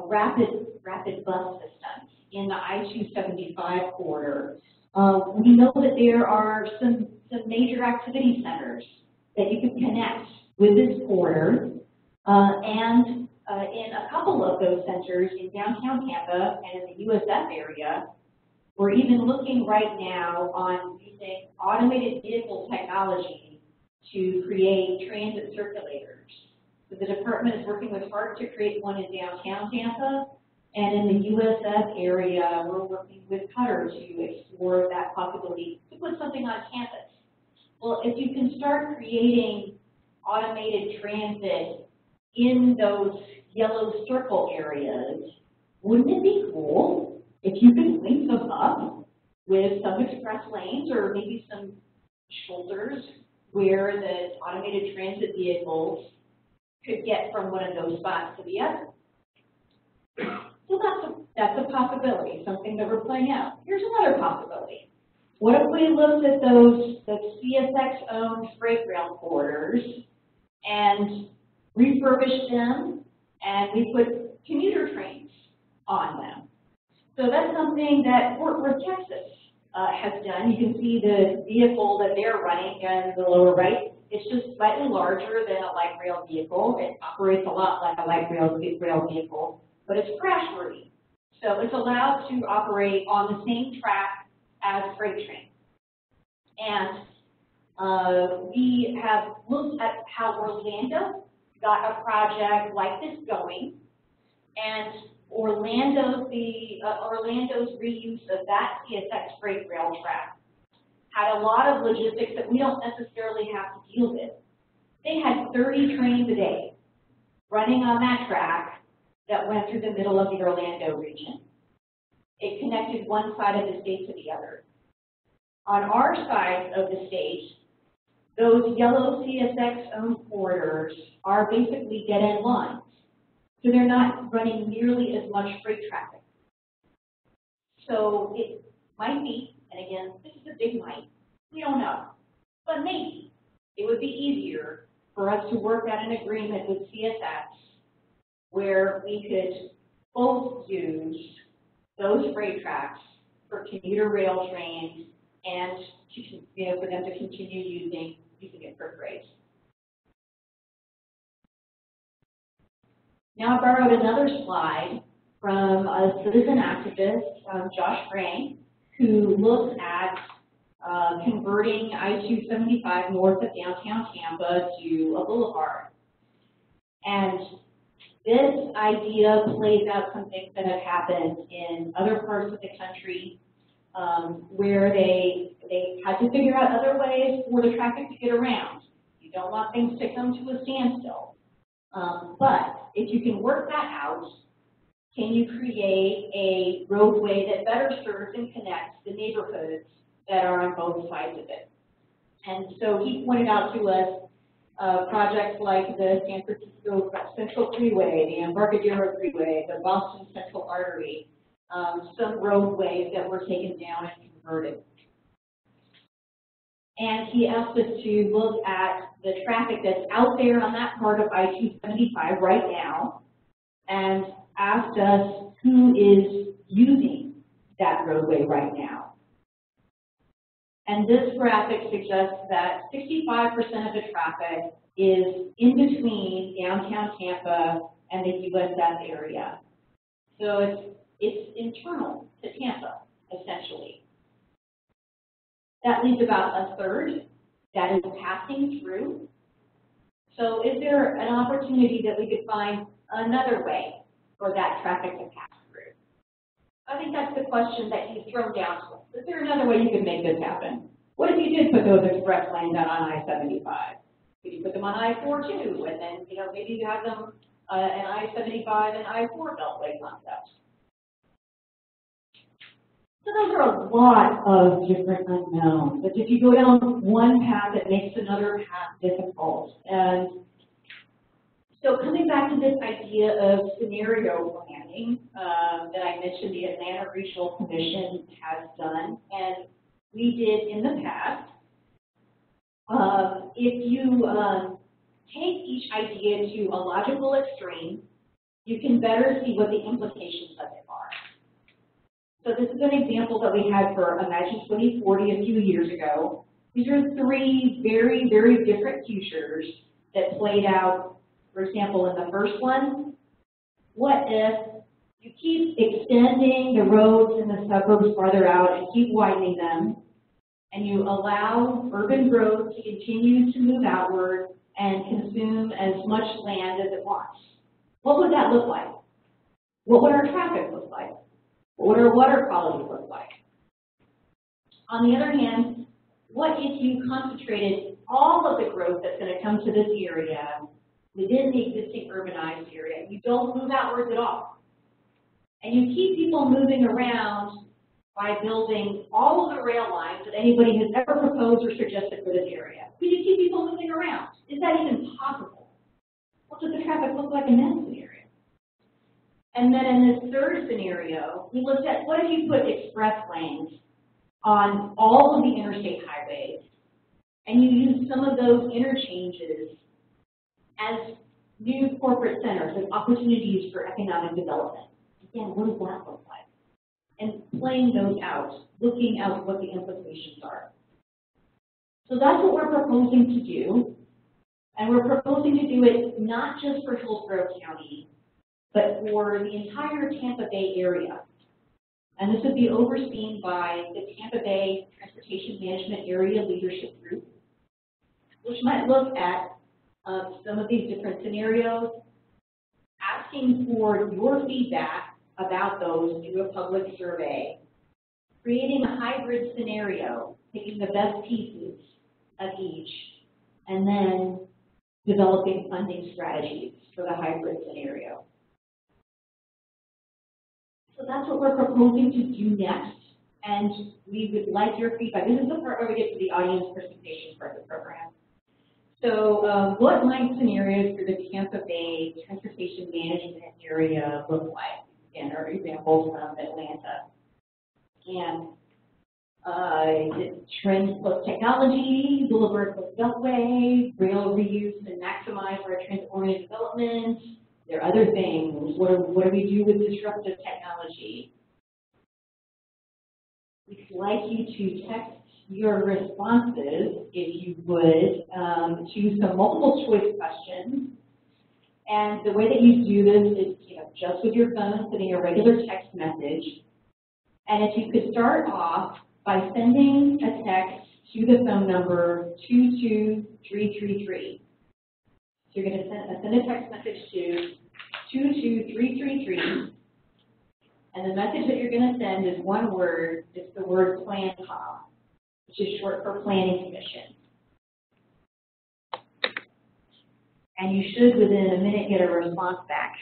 D: rapid bus systems in the I-275 corridor, we know that there are some major activity centers that you can connect with this corridor, and in a couple of those centers in downtown Tampa and in the USF area, we're even looking right now on using automated vehicle technology to create transit circulators. So the department is working with Hart to create one in downtown Tampa, and in the USF area, we're working with Cutter to explore that possibility to put something on campus. Well, if you can start creating automated transit in those yellow circle areas, wouldn't it be cool if you could link them up with some express lanes or maybe some shoulders where the automated transit vehicles could get from one of those spots to the other? So that's a possibility, something that we're playing out. Here's another possibility. What if we looked at those CSX-owned freight rail corridors and refurbished them, and we put commuter trains on them? So that's something that Fort Worth, Texas has done. You can see the vehicle that they're running in the lower right. It's just slightly larger than a light rail vehicle. It operates a lot like a light rail vehicle, but it's crash-free. So it's allowed to operate on the same track as freight trains. And we have looked at how Orlando got a project like this going, and Orlando's reuse of that CSX freight rail track had a lot of logistics that we don't necessarily have to deal with. They had 30 trains a day running on that track that went through the middle of the Orlando region. It connected one side of the state to the other. On our side of the state, those yellow CSX-owned corridors are basically dead-end lines. So they're not running nearly as much freight traffic. So it might be, and again, this is a big might, we don't know, but maybe it would be easier for us to work out an agreement with CSX where we could both use those freight tracks for commuter rail trains and for them to continue using it for freight. Now I borrowed another slide from a citizen activist, Josh Frank, who looked at converting I-275 north of downtown Tampa to a boulevard. And this idea plays out some things that have happened in other parts of the country where they had to figure out other ways for the traffic to get around. You don't want things to come to a standstill. But if you can work that out, can you create a roadway that better serves and connects the neighborhoods that are on both sides of it? And so he pointed out to us projects like the San Francisco Central Freeway, the Embarcadero Freeway, the Boston Central Artery, some roadways that were taken down and converted. And he asked us to look at the traffic that's out there on that part of I-275 right now, and asked us who is using that roadway right now. And this graphic suggests that 65% of the traffic is in between downtown Tampa and the USF area. So it's internal to Tampa, essentially. That leaves about a third that is passing through. So is there an opportunity that we could find another way for that traffic to pass through? I think that's the question that he's thrown down to us. Is there another way you could make this happen? What if you did put those express lanes out on I-75? Could you put them on I-4 too? And then, maybe you have them an I-75 and I-4 beltway concept. So those are a lot of different unknowns. But if you go down one path, it makes another path difficult. And so coming back to this idea of scenario planning that I mentioned the Atlanta Regional Commission has done, and we did in the past, if you take each idea to a logical extreme, you can better see what the implications of it are. So this is an example that we had for Imagine 2040 a few years ago. These are three very, very different futures that played out. For example, in the first one, what if you keep extending the roads in the suburbs farther out and keep widening them, and you allow urban growth to continue to move outward and consume as much land as it wants? What would that look like? What would our traffic look like? What would our water quality look like? On the other hand, what if you concentrated all of the growth that's going to come to this area within the existing urbanized area? You don't move outwards at all. And you keep people moving around by building all of the rail lines that anybody has ever proposed or suggested for this area. Could you keep people moving around? Is that even possible? What does the traffic look like in that scenario? And then in this third scenario, we looked at what if you put express lanes on all of the interstate highways, and you use some of those interchanges as new corporate centers, as opportunities for economic development. Again, what does that look like? And playing those out, looking at what the implications are. So that's what we're proposing to do. And we're proposing to do it not just for Hillsborough County, but for the entire Tampa Bay area. And this would be overseen by the Tampa Bay Transportation Management Area Leadership Group, which might look at some of these different scenarios, asking for your feedback about those through a public survey, creating a hybrid scenario, taking the best pieces of each, and then developing funding strategies for the hybrid scenario. So that's what we're proposing to do next, and we would like your feedback. This is the part where we get to the audience participation part of the program. So what might scenarios for the Tampa Bay Transportation Management Area look like? Again, our examples from Atlanta. And trends plus technology, boulevard plus beltway, rail reuse and maximize our transit-oriented development. There are other things. What do we do with disruptive technology? We'd like you to text your responses, if you would, to some multiple choice questions. And the way that you do this is, just with your phone, sending a regular text message. And if you could start off by sending a text to the phone number 22333. So you're going to send a text message to 22333. And the message that you're going to send is one word. It's the word Plan Com, which is short for Planning Commission. And you should, within a minute, get a response back.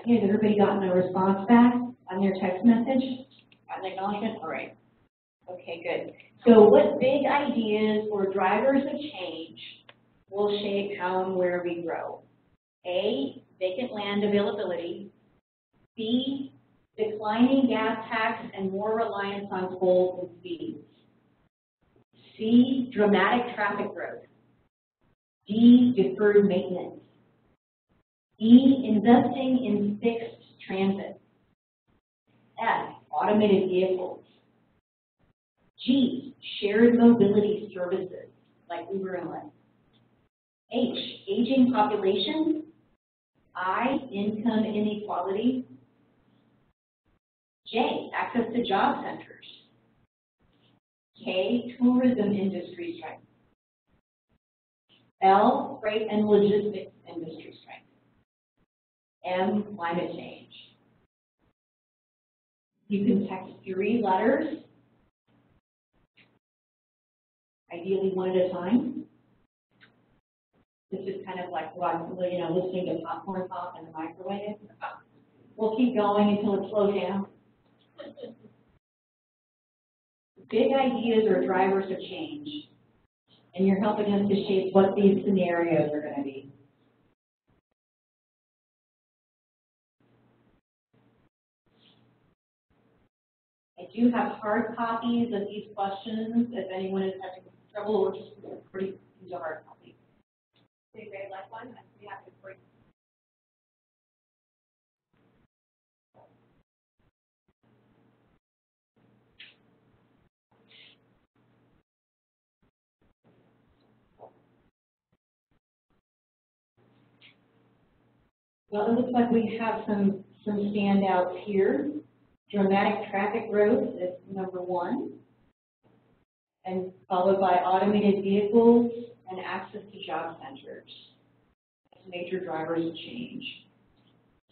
D: Okay, has everybody gotten a response back on their text message? Got an acknowledgement? All right. Okay, good. So what big ideas or drivers of change will shape how and where we grow? A, vacant land availability. B, declining gas tax and more reliance on tolls and fees. C, dramatic traffic growth. D, deferred maintenance. E, investing in fixed transit. F, automated vehicles. G, shared mobility services like Uber and Lyft. H, aging population. I, income inequality. J, access to job centers. K, tourism industry strength. L, freight and logistics industry strength. M, climate change. You can text 3 letters, ideally one at a time. This is kind of like listening to popcorn pop in the microwave. We'll keep going until it slows down. Big ideas are drivers of change, and you're helping us to shape what these scenarios are going to be. I do have hard copies of these questions if anyone is having trouble or just pretty use a hard copy. Anybody like one? I'd be happy to bring. Well, it looks like we have some standouts here. Dramatic traffic growth is number 1, and followed by automated vehicles and access to job centers as major drivers of change.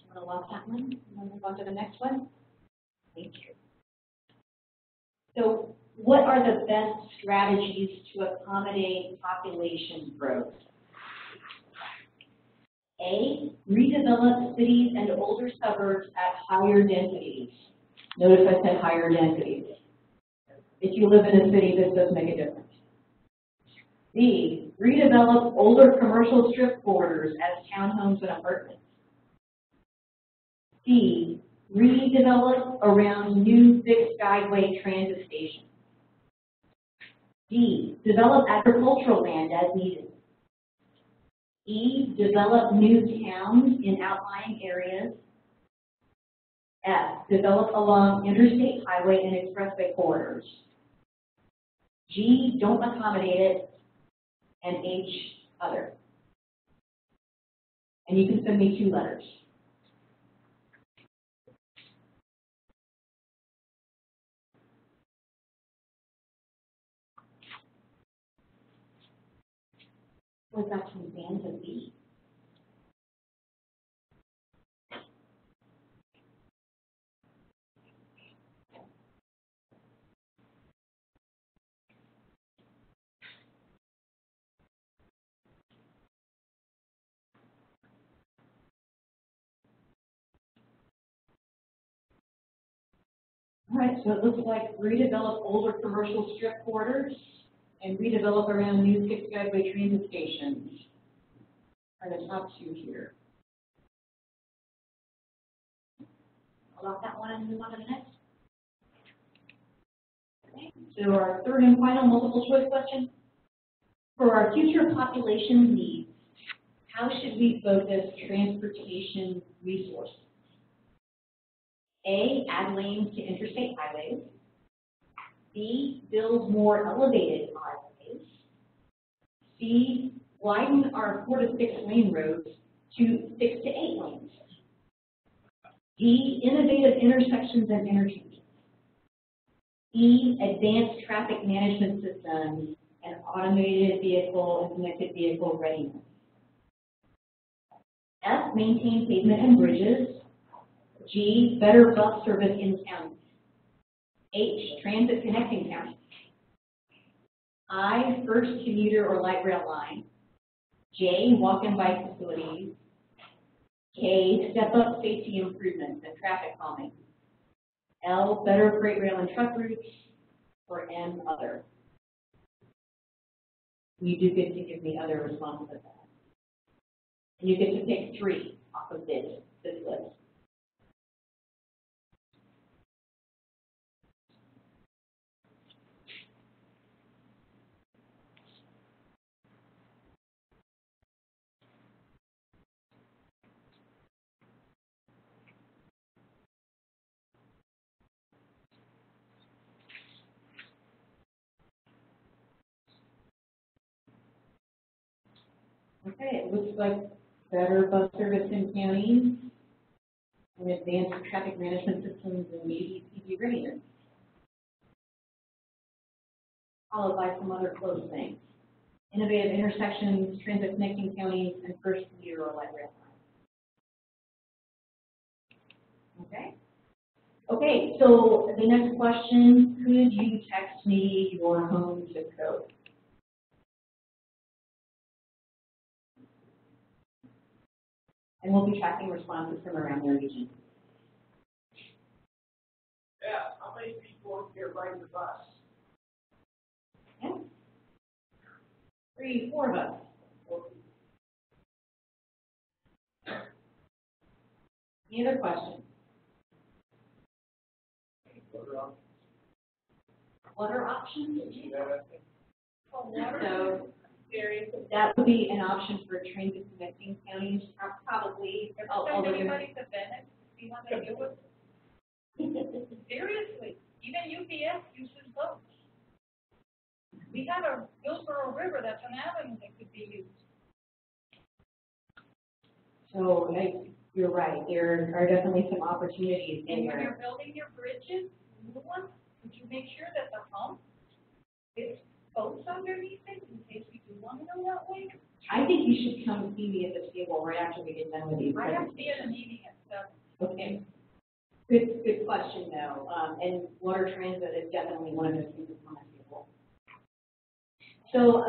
D: I'm going to lock that one and move on to the next one. Thank you. So what are the best strategies to accommodate population growth? A, redevelop cities and older suburbs at higher densities. Notice I said higher densities. If you live in a city, this does make a difference. B, redevelop older commercial strip corridors as townhomes and apartments. C, redevelop around new fixed guideway transit stations. D, develop agricultural land as needed. E, develop new towns in outlying areas. F, develop along interstate highway and expressway corridors. G, don't accommodate it. And H, other. And you can send me 2 letters. Was that from Van to Bead? All right, so it looks like redevelop older commercial strip corridors and redevelop around new fixed guideway transit stations are the top 2 here. I'll lock that one and move on to the next. Okay, so our third and final multiple choice question. For our future population needs, How should we focus transportation resources? A, add lanes to interstate highways. B, build more elevated highways. C, widen our 4 to 6 lane roads to 6 to 8 lanes. D, innovative intersections and interchanges. E, advanced traffic management systems and automated vehicle and connected vehicle readiness. F, maintain pavement and bridges. G, better bus service in counties. H, transit connecting counties. I, first commuter or light rail line. J, walk and bike facilities. K, step up safety improvements and traffic calming. L, better freight rail and truck routes. Or M, other. You do get to give me other responses to that. And you get to pick 3 off of this list. Okay, it looks like better bus service in counties and advanced traffic management systems and ADCD readiness, followed by some other close things. Innovative intersections, transit connecting counties, and first commuter or light rail line. Okay? Okay, so the next question, could you text me your home zip code? And we'll be tracking responses from around the region.
C: Yeah, how many people here ride the bus?
D: Yeah. 3, 4 of us. Any other questions? Water options? So, that would be an option for transit connecting counties, probably.
E: Send anybody to Venice, see how they do it. Seriously, even UPS uses boats. We have a Hillsborough River, that's an avenue that could be used.
D: So, you're right, there are definitely some opportunities in
E: And when you're
D: there.
E: building your bridges, new ones, would you make sure that the hump is boats underneath it in case we do want to go that way?
D: I think you should come see me at the table right after we get done with these.
E: I have to be at a meeting at 7.
D: Okay. Good question though. And water transit is definitely one of those things that's on the table. So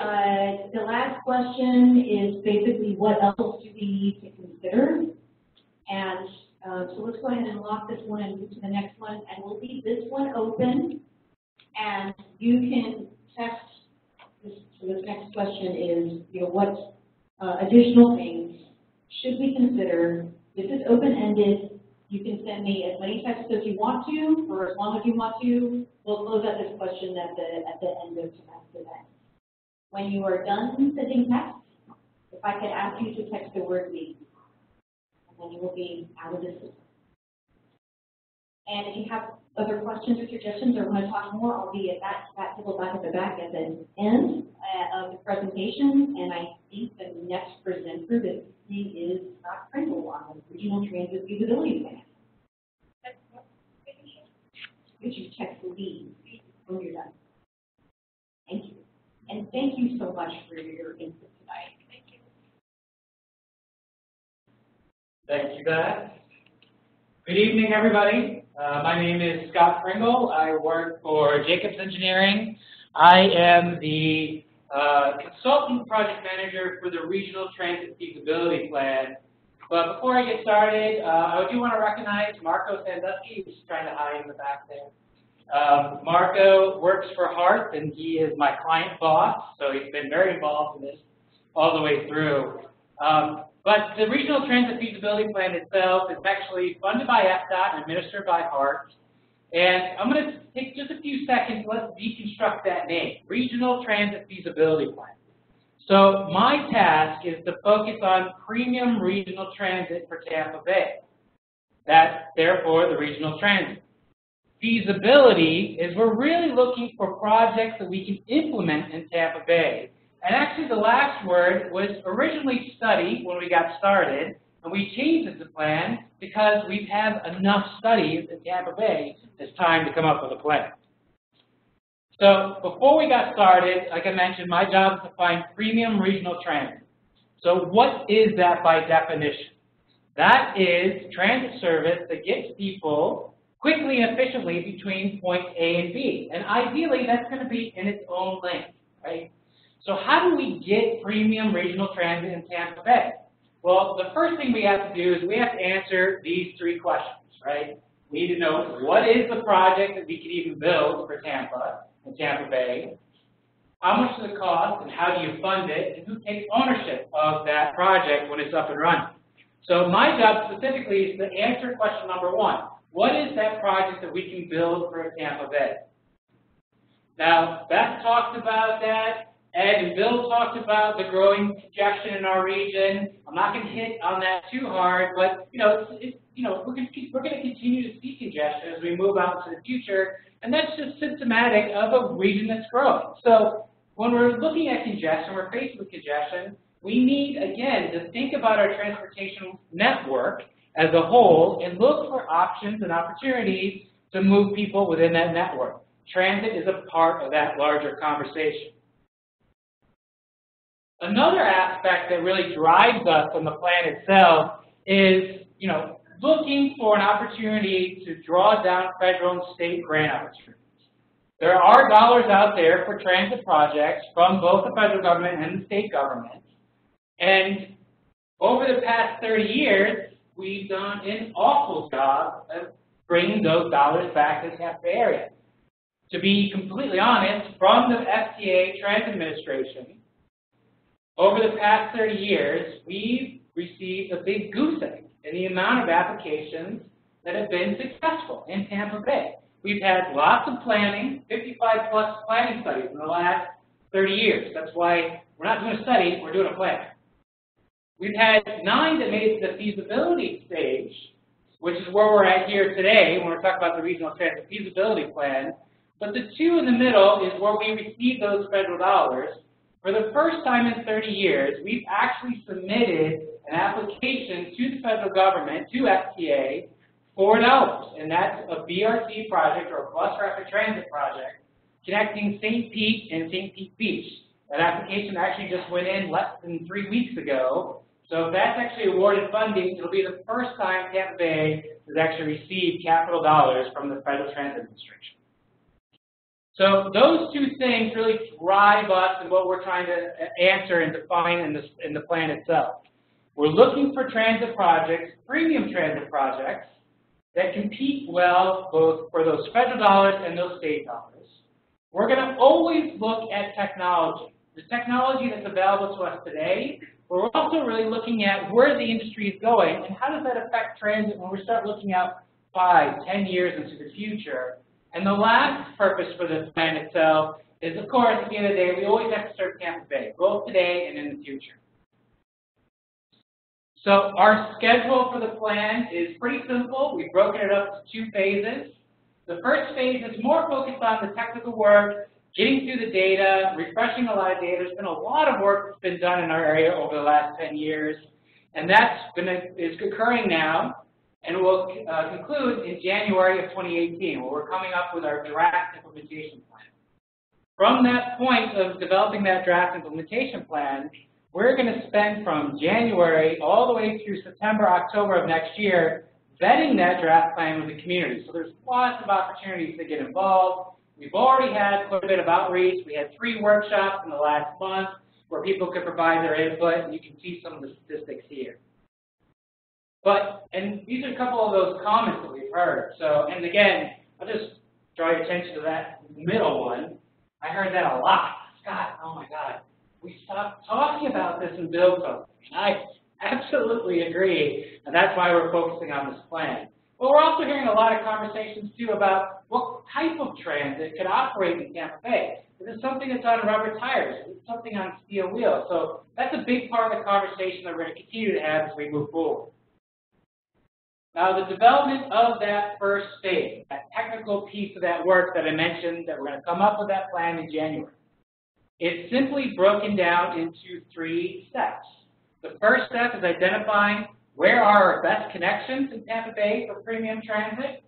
D: the last question is basically what else do we need to consider? And so let's go ahead and lock this one and move to the next one. And we'll leave this one open. And you can text this. So this next question is, what additional things should we consider? This is open-ended. You can send me as many texts as you want to, or as long as you want to. We'll close out this question at the end of tonight's event. When you are done sending texts, if I could ask you to text the word "me," and then you will be out of the system. And if you have other questions or suggestions or want to talk more, I'll be at that table back at the back at the end of the presentation. And I think the next presenter this evening is Scott Pringle on the Regional Transit Feasibility Plan. Could you text Bead when you're done? Thank you. And thank you so much for your input tonight.
E: Thank you.
F: Thank you, Beth. Good evening, everybody. My name is Scott Pringle. I work for Jacobs Engineering. I am the consultant project manager for the Regional Transit Feasibility Plan. But before I get started, I do want to recognize Marco Sandusky, who's trying to hide in the back there. Marco works for Hart, and he is my client boss, so he's been very involved in this all the way through. But the Regional Transit Feasibility Plan itself is actually funded by FDOT and administered by Hart. And I'm going to take just a few seconds, let's deconstruct that name, Regional Transit Feasibility Plan. So my task is to focus on premium regional transit for Tampa Bay. That's therefore the regional transit. Feasibility is we're really looking for projects that we can implement in Tampa Bay. And actually the last word was originally study when we got started, and we changed it to plan because we've had enough studies in Tampa Bay. It's time to come up with a plan. So before we got started, like I mentioned, my job is to find premium regional transit. So what is that by definition? That is transit service that gets people quickly and efficiently between points A and B. And ideally, that's going to be in its own lane, right? So how do we get premium regional transit in Tampa Bay? Well, the first thing we have to do is we have to answer these three questions, right? We need to know what is the project that we can even build for Tampa and Tampa Bay, how much does it cost, and how do you fund it, and who takes ownership of that project when it's up and running. So my job specifically is to answer question number one. What is that project that we can build for Tampa Bay? Now, Beth talked about that. Ed and Bill talked about the growing congestion in our region. I'm not going to hit on that too hard, but we're going to continue to see congestion as we move out into the future, and that's just symptomatic of a region that's growing. So when we're looking at congestion, we're faced with congestion, we need, again, to think about our transportation network as a whole and look for options and opportunities to move people within that network. Transit is a part of that larger conversation. Another aspect that really drives us on the plan itself is, looking for an opportunity to draw down federal and state grant opportunities. There are dollars out there for transit projects from both the federal government and the state government. And over the past 30 years, we've done an awful job of bringing those dollars back to the Tampa Bay area. To be completely honest, from the FTA Transit Administration, over the past 30 years, we've received a big goose egg in the amount of applications that have been successful in Tampa Bay. We've had lots of planning, 55 plus planning studies in the last 30 years. That's why we're not doing a study, we're doing a plan. We've had 9 that made it to the feasibility stage, which is where we're at here today when we're talking about the regional transit feasibility plan. But the 2 in the middle is where we received those federal dollars. For the first time in 30 years, we've actually submitted an application to the federal government, to FTA, for dollars, and that's a BRT project or a bus rapid transit project connecting St. Pete and St. Pete Beach. That application actually just went in less than 3 weeks ago, so if that's actually awarded funding, it'll be the first time Tampa Bay has actually received capital dollars from the Federal Transit Administration. So those 2 things really drive us in what we're trying to answer and define in the plan itself. We're looking for transit projects, premium transit projects, that compete well both for those federal dollars and those state dollars. We're going to always look at technology. The technology that's available to us today, but we're also really looking at where the industry is going and how does that affect transit when we start looking out 5, 10 years into the future. And the last purpose for this plan itself is, of course, at the end of the day, we always have to serve Tampa Bay, both today and in the future. So our schedule for the plan is pretty simple. We've broken it up to 2 phases. The first phase is more focused on the technical work, getting through the data, refreshing a lot of data. There's been a lot of work that's been done in our area over the last 10 years, and is occurring now, and will conclude in January of 2018, where we're coming up with our draft implementation plan. From that point of developing that draft implementation plan, we're going to spend from January all the way through September, October of next year vetting that draft plan with the community. So there's lots of opportunities to get involved. We've already had quite a bit of outreach. We had 3 workshops in the last month where people could provide their input, and you can see some of the statistics here. And these are a couple of those comments that we've heard. So, and again, I'll just draw your attention to that middle one. I heard that a lot. Scott, oh my God, we stopped talking about this and build something. I absolutely agree, and that's why we're focusing on this plan. But we're also hearing a lot of conversations too about what type of transit could operate in Tampa Bay. Is it something that's on rubber tires? Is it something on steel wheels? So that's a big part of the conversation that we're going to continue to have as we move forward. Now, the development of that first phase, that technical piece of that work that I mentioned, that we're going to come up with that plan in January, it's simply broken down into 3 steps. The first step is identifying where are our best connections in Tampa Bay for premium transit.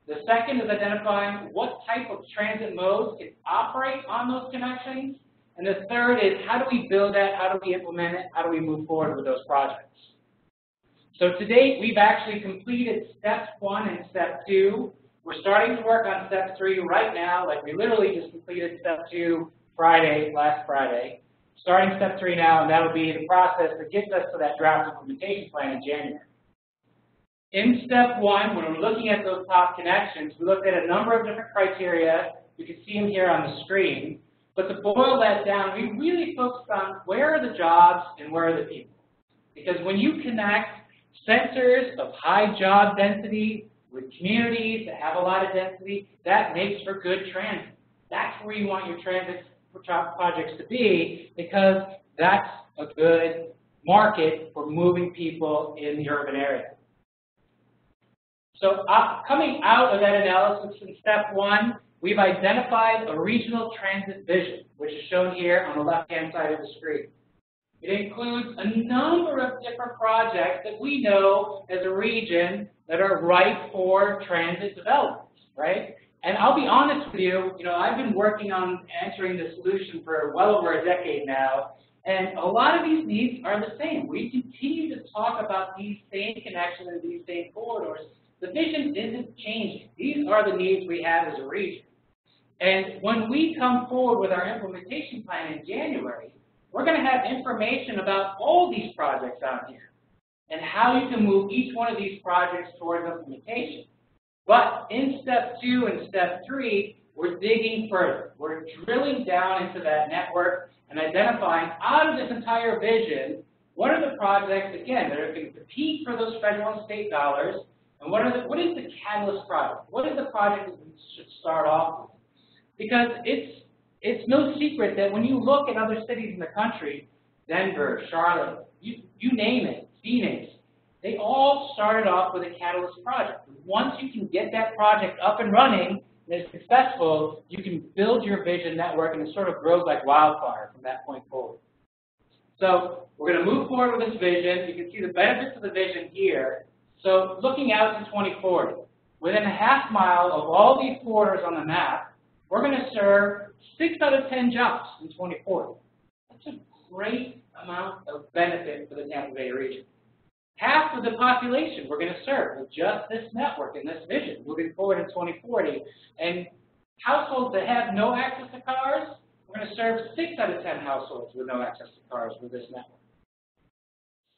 F: The second is identifying what type of transit modes can operate on those connections. And the third is how do we build that, how do we implement it, how do we move forward with those projects. So to date, we've actually completed step 1 and step 2. We're starting to work on step 3 right now, like we literally just completed step 2 last Friday. Starting step 3 now, and that'll be the process that gets us to that draft implementation plan in January. In step 1, when we're looking at those top connections, we looked at a number of different criteria. You can see them here on the screen. But to boil that down, we really focused on where are the jobs and where are the people. Because when you connect sensors of high job density with communities that have a lot of density, that makes for good transit. That's where you want your transit projects to be, because that's a good market for moving people in the urban area. So coming out of that analysis in step 1, we've identified a regional transit vision, which is shown here on the left-hand side of the screen. It includes a number of different projects that we know as a region that are ripe for transit development, right? And I'll be honest with you, I've been working on answering this solution for well over a decade now, and a lot of these needs are the same. We continue to talk about these same connections and these same corridors. The vision isn't changing. These are the needs we have as a region. And when we come forward with our implementation plan in January, we're going to have information about all these projects out here and how you can move each one of these projects towards implementation. But in step 2 and step 3, we're digging further. We're drilling down into that network and identifying out of this entire vision, what are the projects, again, that are going to compete for those federal and state dollars, and what is the catalyst project? What is the project that we should start off with? Because it's no secret that when you look at other cities in the country, Denver, Charlotte, you name it, Phoenix, they all started off with a catalyst project. Once you can get that project up and running and it's successful, you can build your vision network, and it sort of grows like wildfire from that point forward. So we're going to move forward with this vision. You can see the benefits of the vision here. So looking out to 2040, within a half mile of all these corridors on the map, we're going to serve 6 out of 10 jobs in 2040. That's a great amount of benefit for the Tampa Bay region. Half of the population we're going to serve with just this network and this vision moving forward in 2040. And households that have no access to cars, we're going to serve 6 out of 10 households with no access to cars with this network.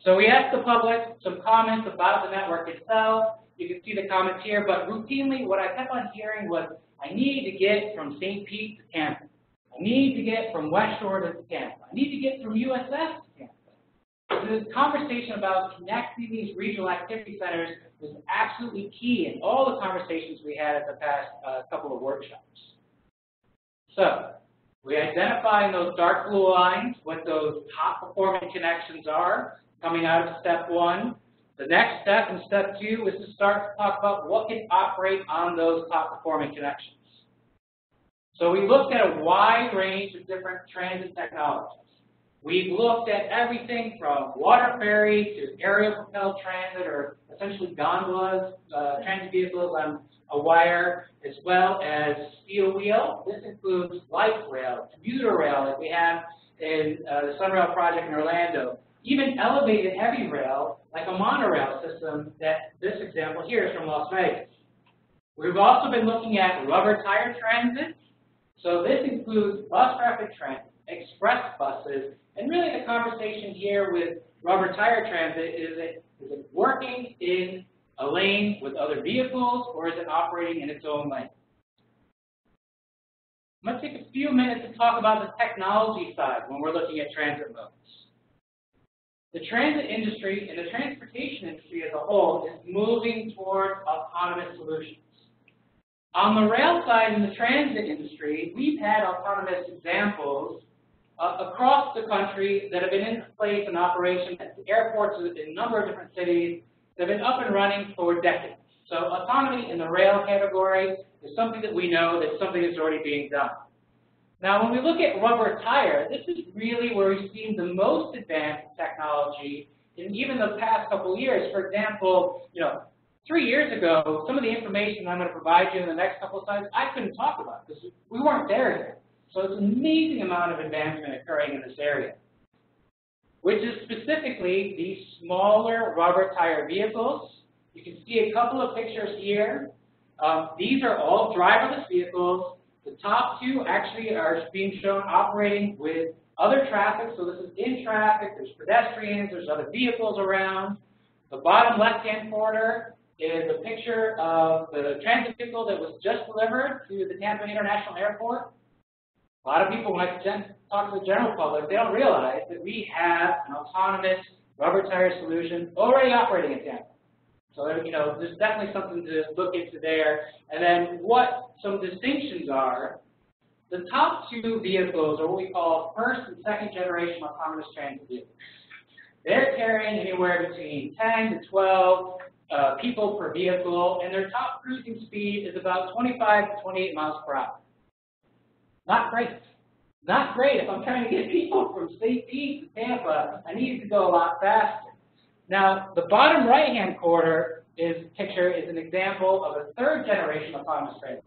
F: So we asked the public some comments about the network itself. You can see the comments here, but routinely what I kept on hearing was, I need to get from St. Pete to Tampa. I need to get from Westshore to Tampa. I need to get from USF to Tampa. So this conversation about connecting these regional activity centers was absolutely key in all the conversations we had at the past couple of workshops. So we identify in those dark blue lines what those top performing connections are coming out of step 1. The next step in step 2 is to start to talk about what can operate on those top performing connections. So we looked at a wide range of different transit technologies. We've looked at everything from water ferry to aerial propelled transit, or essentially gondolas, transit vehicles on a wire, as well as steel wheel. This includes light rail, commuter rail, like we have in the Sunrail project in Orlando. Even elevated heavy rail, like a monorail system that this example here is from Las Vegas. We've also been looking at rubber tire transit. So this includes bus rapid transit, express buses, and really the conversation here with rubber tire transit is it working in a lane with other vehicles, or is it operating in its own lane? I'm going to take a few minutes to talk about the technology side when we're looking at transit modes. The transit industry and the transportation industry as a whole is moving towards autonomous solutions. On the rail side in the transit industry, we've had autonomous examples across the country that have been in place in operation at the airports in a number of different cities that have been up and running for decades. So autonomy in the rail category is something that we know, that's something that's already being done. Now, when we look at rubber tire, this is really where we've seen the most advanced technology in even the past couple of years. For example, 3 years ago, some of the information I'm going to provide you in the next couple of slides, I couldn't talk about because we weren't there yet. So it's an amazing amount of advancement occurring in this area, which is specifically these smaller rubber tire vehicles. You can see a couple of pictures here. These are all driverless vehicles. The top two actually are being shown operating with other traffic. So this is in traffic, there's pedestrians, there's other vehicles around. The bottom left-hand corner is a picture of the transit vehicle that was just delivered to the Tampa International Airport. A lot of people, when I talk to the general public, they don't realize that we have an autonomous rubber tire solution already operating in Tampa. So, there's definitely something to look into there. And then what some distinctions are, the top two vehicles are what we call first and second generation autonomous transit vehicles. They're carrying anywhere between 10 to 12 people per vehicle, and their top cruising speed is about 25 to 28 miles per hour. Not great. Not great. If I'm trying to get people from St. Pete to Tampa, I need to go a lot faster. Now, the bottom right-hand corner picture is an example of a third generation autonomous transit,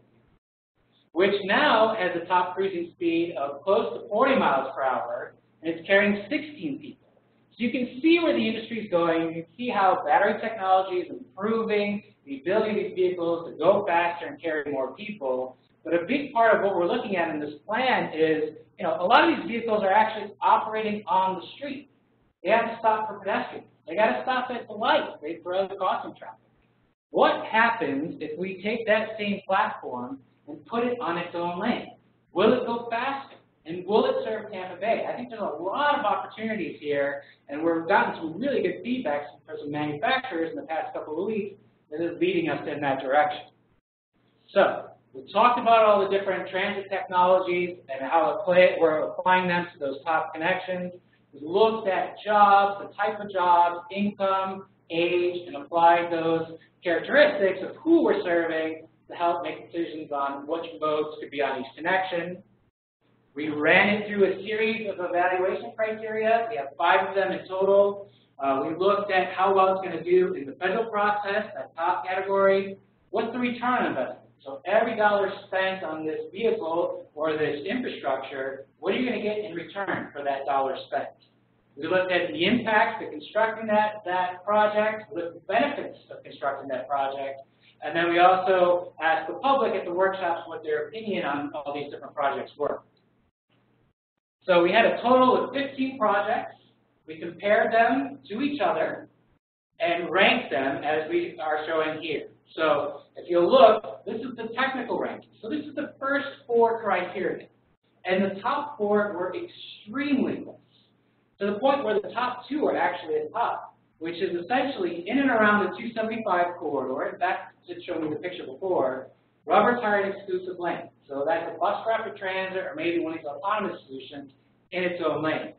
F: which now has a top cruising speed of close to 40 miles per hour, and it's carrying 16 people. So you can see where the industry is going. You can see how battery technology is improving the ability of these vehicles to go faster and carry more people. But a big part of what we're looking at in this plan is, a lot of these vehicles are actually operating on the street. They have to stop for pedestrians. They got to stop at the light for other crossing traffic. What happens if we take that same platform and put it on its own lane? Will it go faster? And will it serve Tampa Bay? I think there's a lot of opportunities here, and we've gotten some really good feedback from some manufacturers in the past couple of weeks that is leading us in that direction. So, we talked about all the different transit technologies and how we're applying them to those top connections. We looked at jobs, the type of jobs, income, age, and applied those characteristics of who we're serving to help make decisions on which modes could be on each connection. We ran it through a series of evaluation criteria. We have 5 of them in total. We looked at how well it's going to do in the federal process, that top category. What's the return on investment? So every dollar spent on this vehicle or this infrastructure, what are you going to get in return for that dollar spent? We looked at the impacts to constructing that project, we looked at the benefits of constructing that project, and then we also asked the public at the workshops what their opinion on all these different projects were. So we had a total of 15 projects. We compared them to each other and ranked them as we are showing here. So if you look, this is the technical ranking. So this is the first 4 criteria. And the top 4 were extremely close, to the point where the top 2 are actually at the top, which is essentially in and around the 275 corridor. In fact, it showed me the picture before, rubber tired exclusive lane. So that's a bus rapid transit or maybe one of these autonomous solutions in its own lane.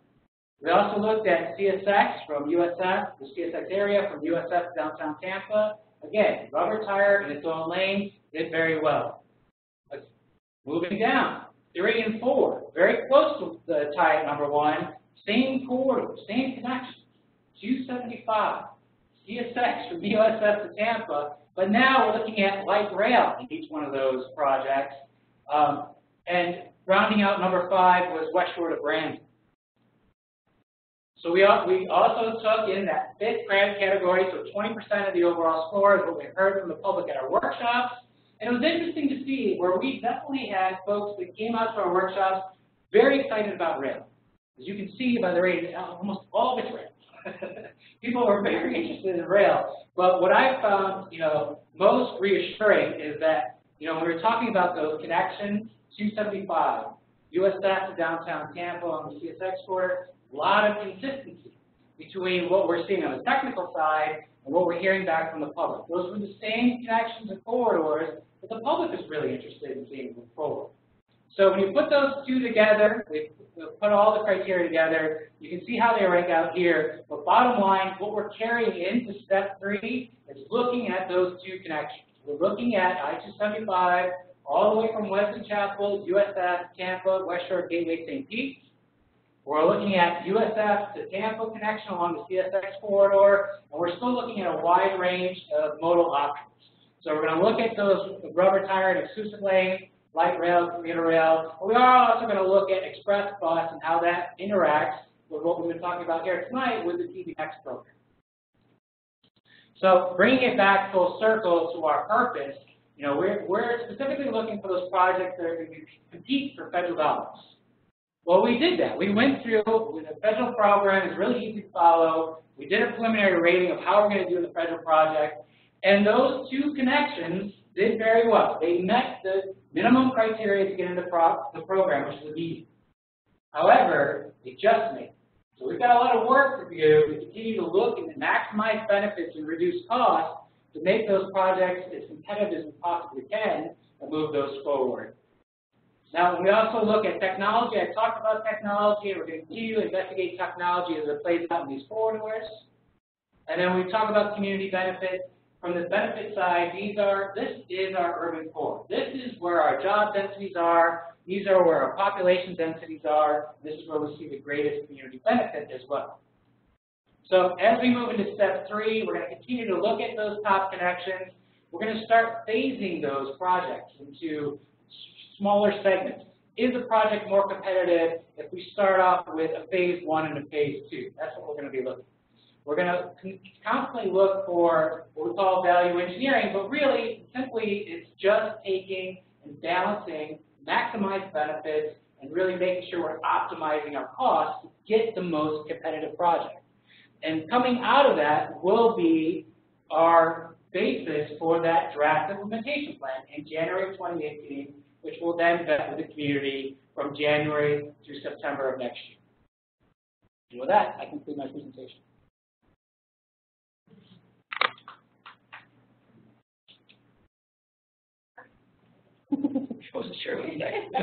F: We also looked at CSX from USF, the CSX area from USF to downtown Tampa. Again, rubber tire in its own lane did very well. Moving down, 3 and 4, very close to the tie at number 1, same corridor, same connection, 275, CSX from USF to Tampa, but now we're looking at light rail in each one of those projects. And rounding out number 5 was Westshore to Brandon. So we also took in that 5th category, so 20% of the overall score is what we heard from the public at our workshops. And it was interesting to see where we definitely had folks that came out to our workshops very excited about rail. As you can see by the rate, almost all of it's rail. People were very interested in rail. But what I found, most reassuring is that, when we were talking about those connections, 275, USF to downtown Tampa on the CSX corridor, a lot of consistency between what we're seeing on the technical side and what we're hearing back from the public. Those were the same connections and corridors that the public is really interested in seeing move forward. So when you put those two together, we put all the criteria together, you can see how they rank out here. But bottom line, what we're carrying into step 3 is looking at those two connections. We're looking at I-275 all the way from Wesley Chapel, USF, Tampa, Westshore, Gateway, St. Pete. We're looking at USF to Tampa connection along the CSX corridor, and we're still looking at a wide range of modal options. So we're going to look at those rubber tire and exclusive lane, light rail, commuter rail. But we are also going to look at express bus and how that interacts with what we've been talking about here tonight with the TBX program. So bringing it back full circle to our purpose, we're specifically looking for those projects that are going to compete for federal dollars. Well, we did that. We went through with a federal program. It's really easy to follow. We did a preliminary rating of how we're going to do in the federal project, and those two connections did very well. They met the minimum criteria to get into the program, which was Bead. However, they just made it. So we've got a lot of work to do to continue to look and maximize benefits and reduce costs to make those projects as competitive as we possibly can and move those forward. Now, we also look at technology. I talked about technology, and we're going to continue to investigate technology as it plays out in these corridors. And then we talk about community benefits. From the benefit side, this is our urban core. This is where our job densities are. These are where our population densities are. This is where we see the greatest community benefit as well. So as we move into step 3, we're going to continue to look at those top connections. We're going to start phasing those projects into smaller segments. Is the project more competitive if we start off with a phase 1 and a phase 2? That's what we're going to be looking at. We're going to constantly look for what we call value engineering, but really, simply, it's just taking and balancing, maximize benefits, and really making sure we're optimizing our costs to get the most competitive project. And coming out of that will be our basis for that draft implementation plan in January of 2018, which will then vet with the community from January through September of next year. And with that, I conclude my presentation.
A: I wasn't sure what you said.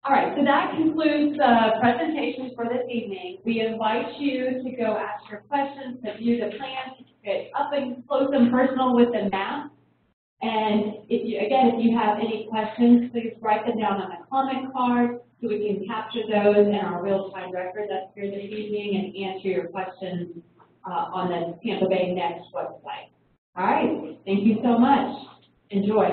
A: All right, so that concludes the presentations for this evening. We invite you to go ask your questions, to view the plans, get up and close and personal with the map. And if you have any questions, please write them down on a comment card so we can capture those in our real-time record that's here this evening and answer your questions on the Tampa Bay MAX website. All right, thank you so much. Enjoy.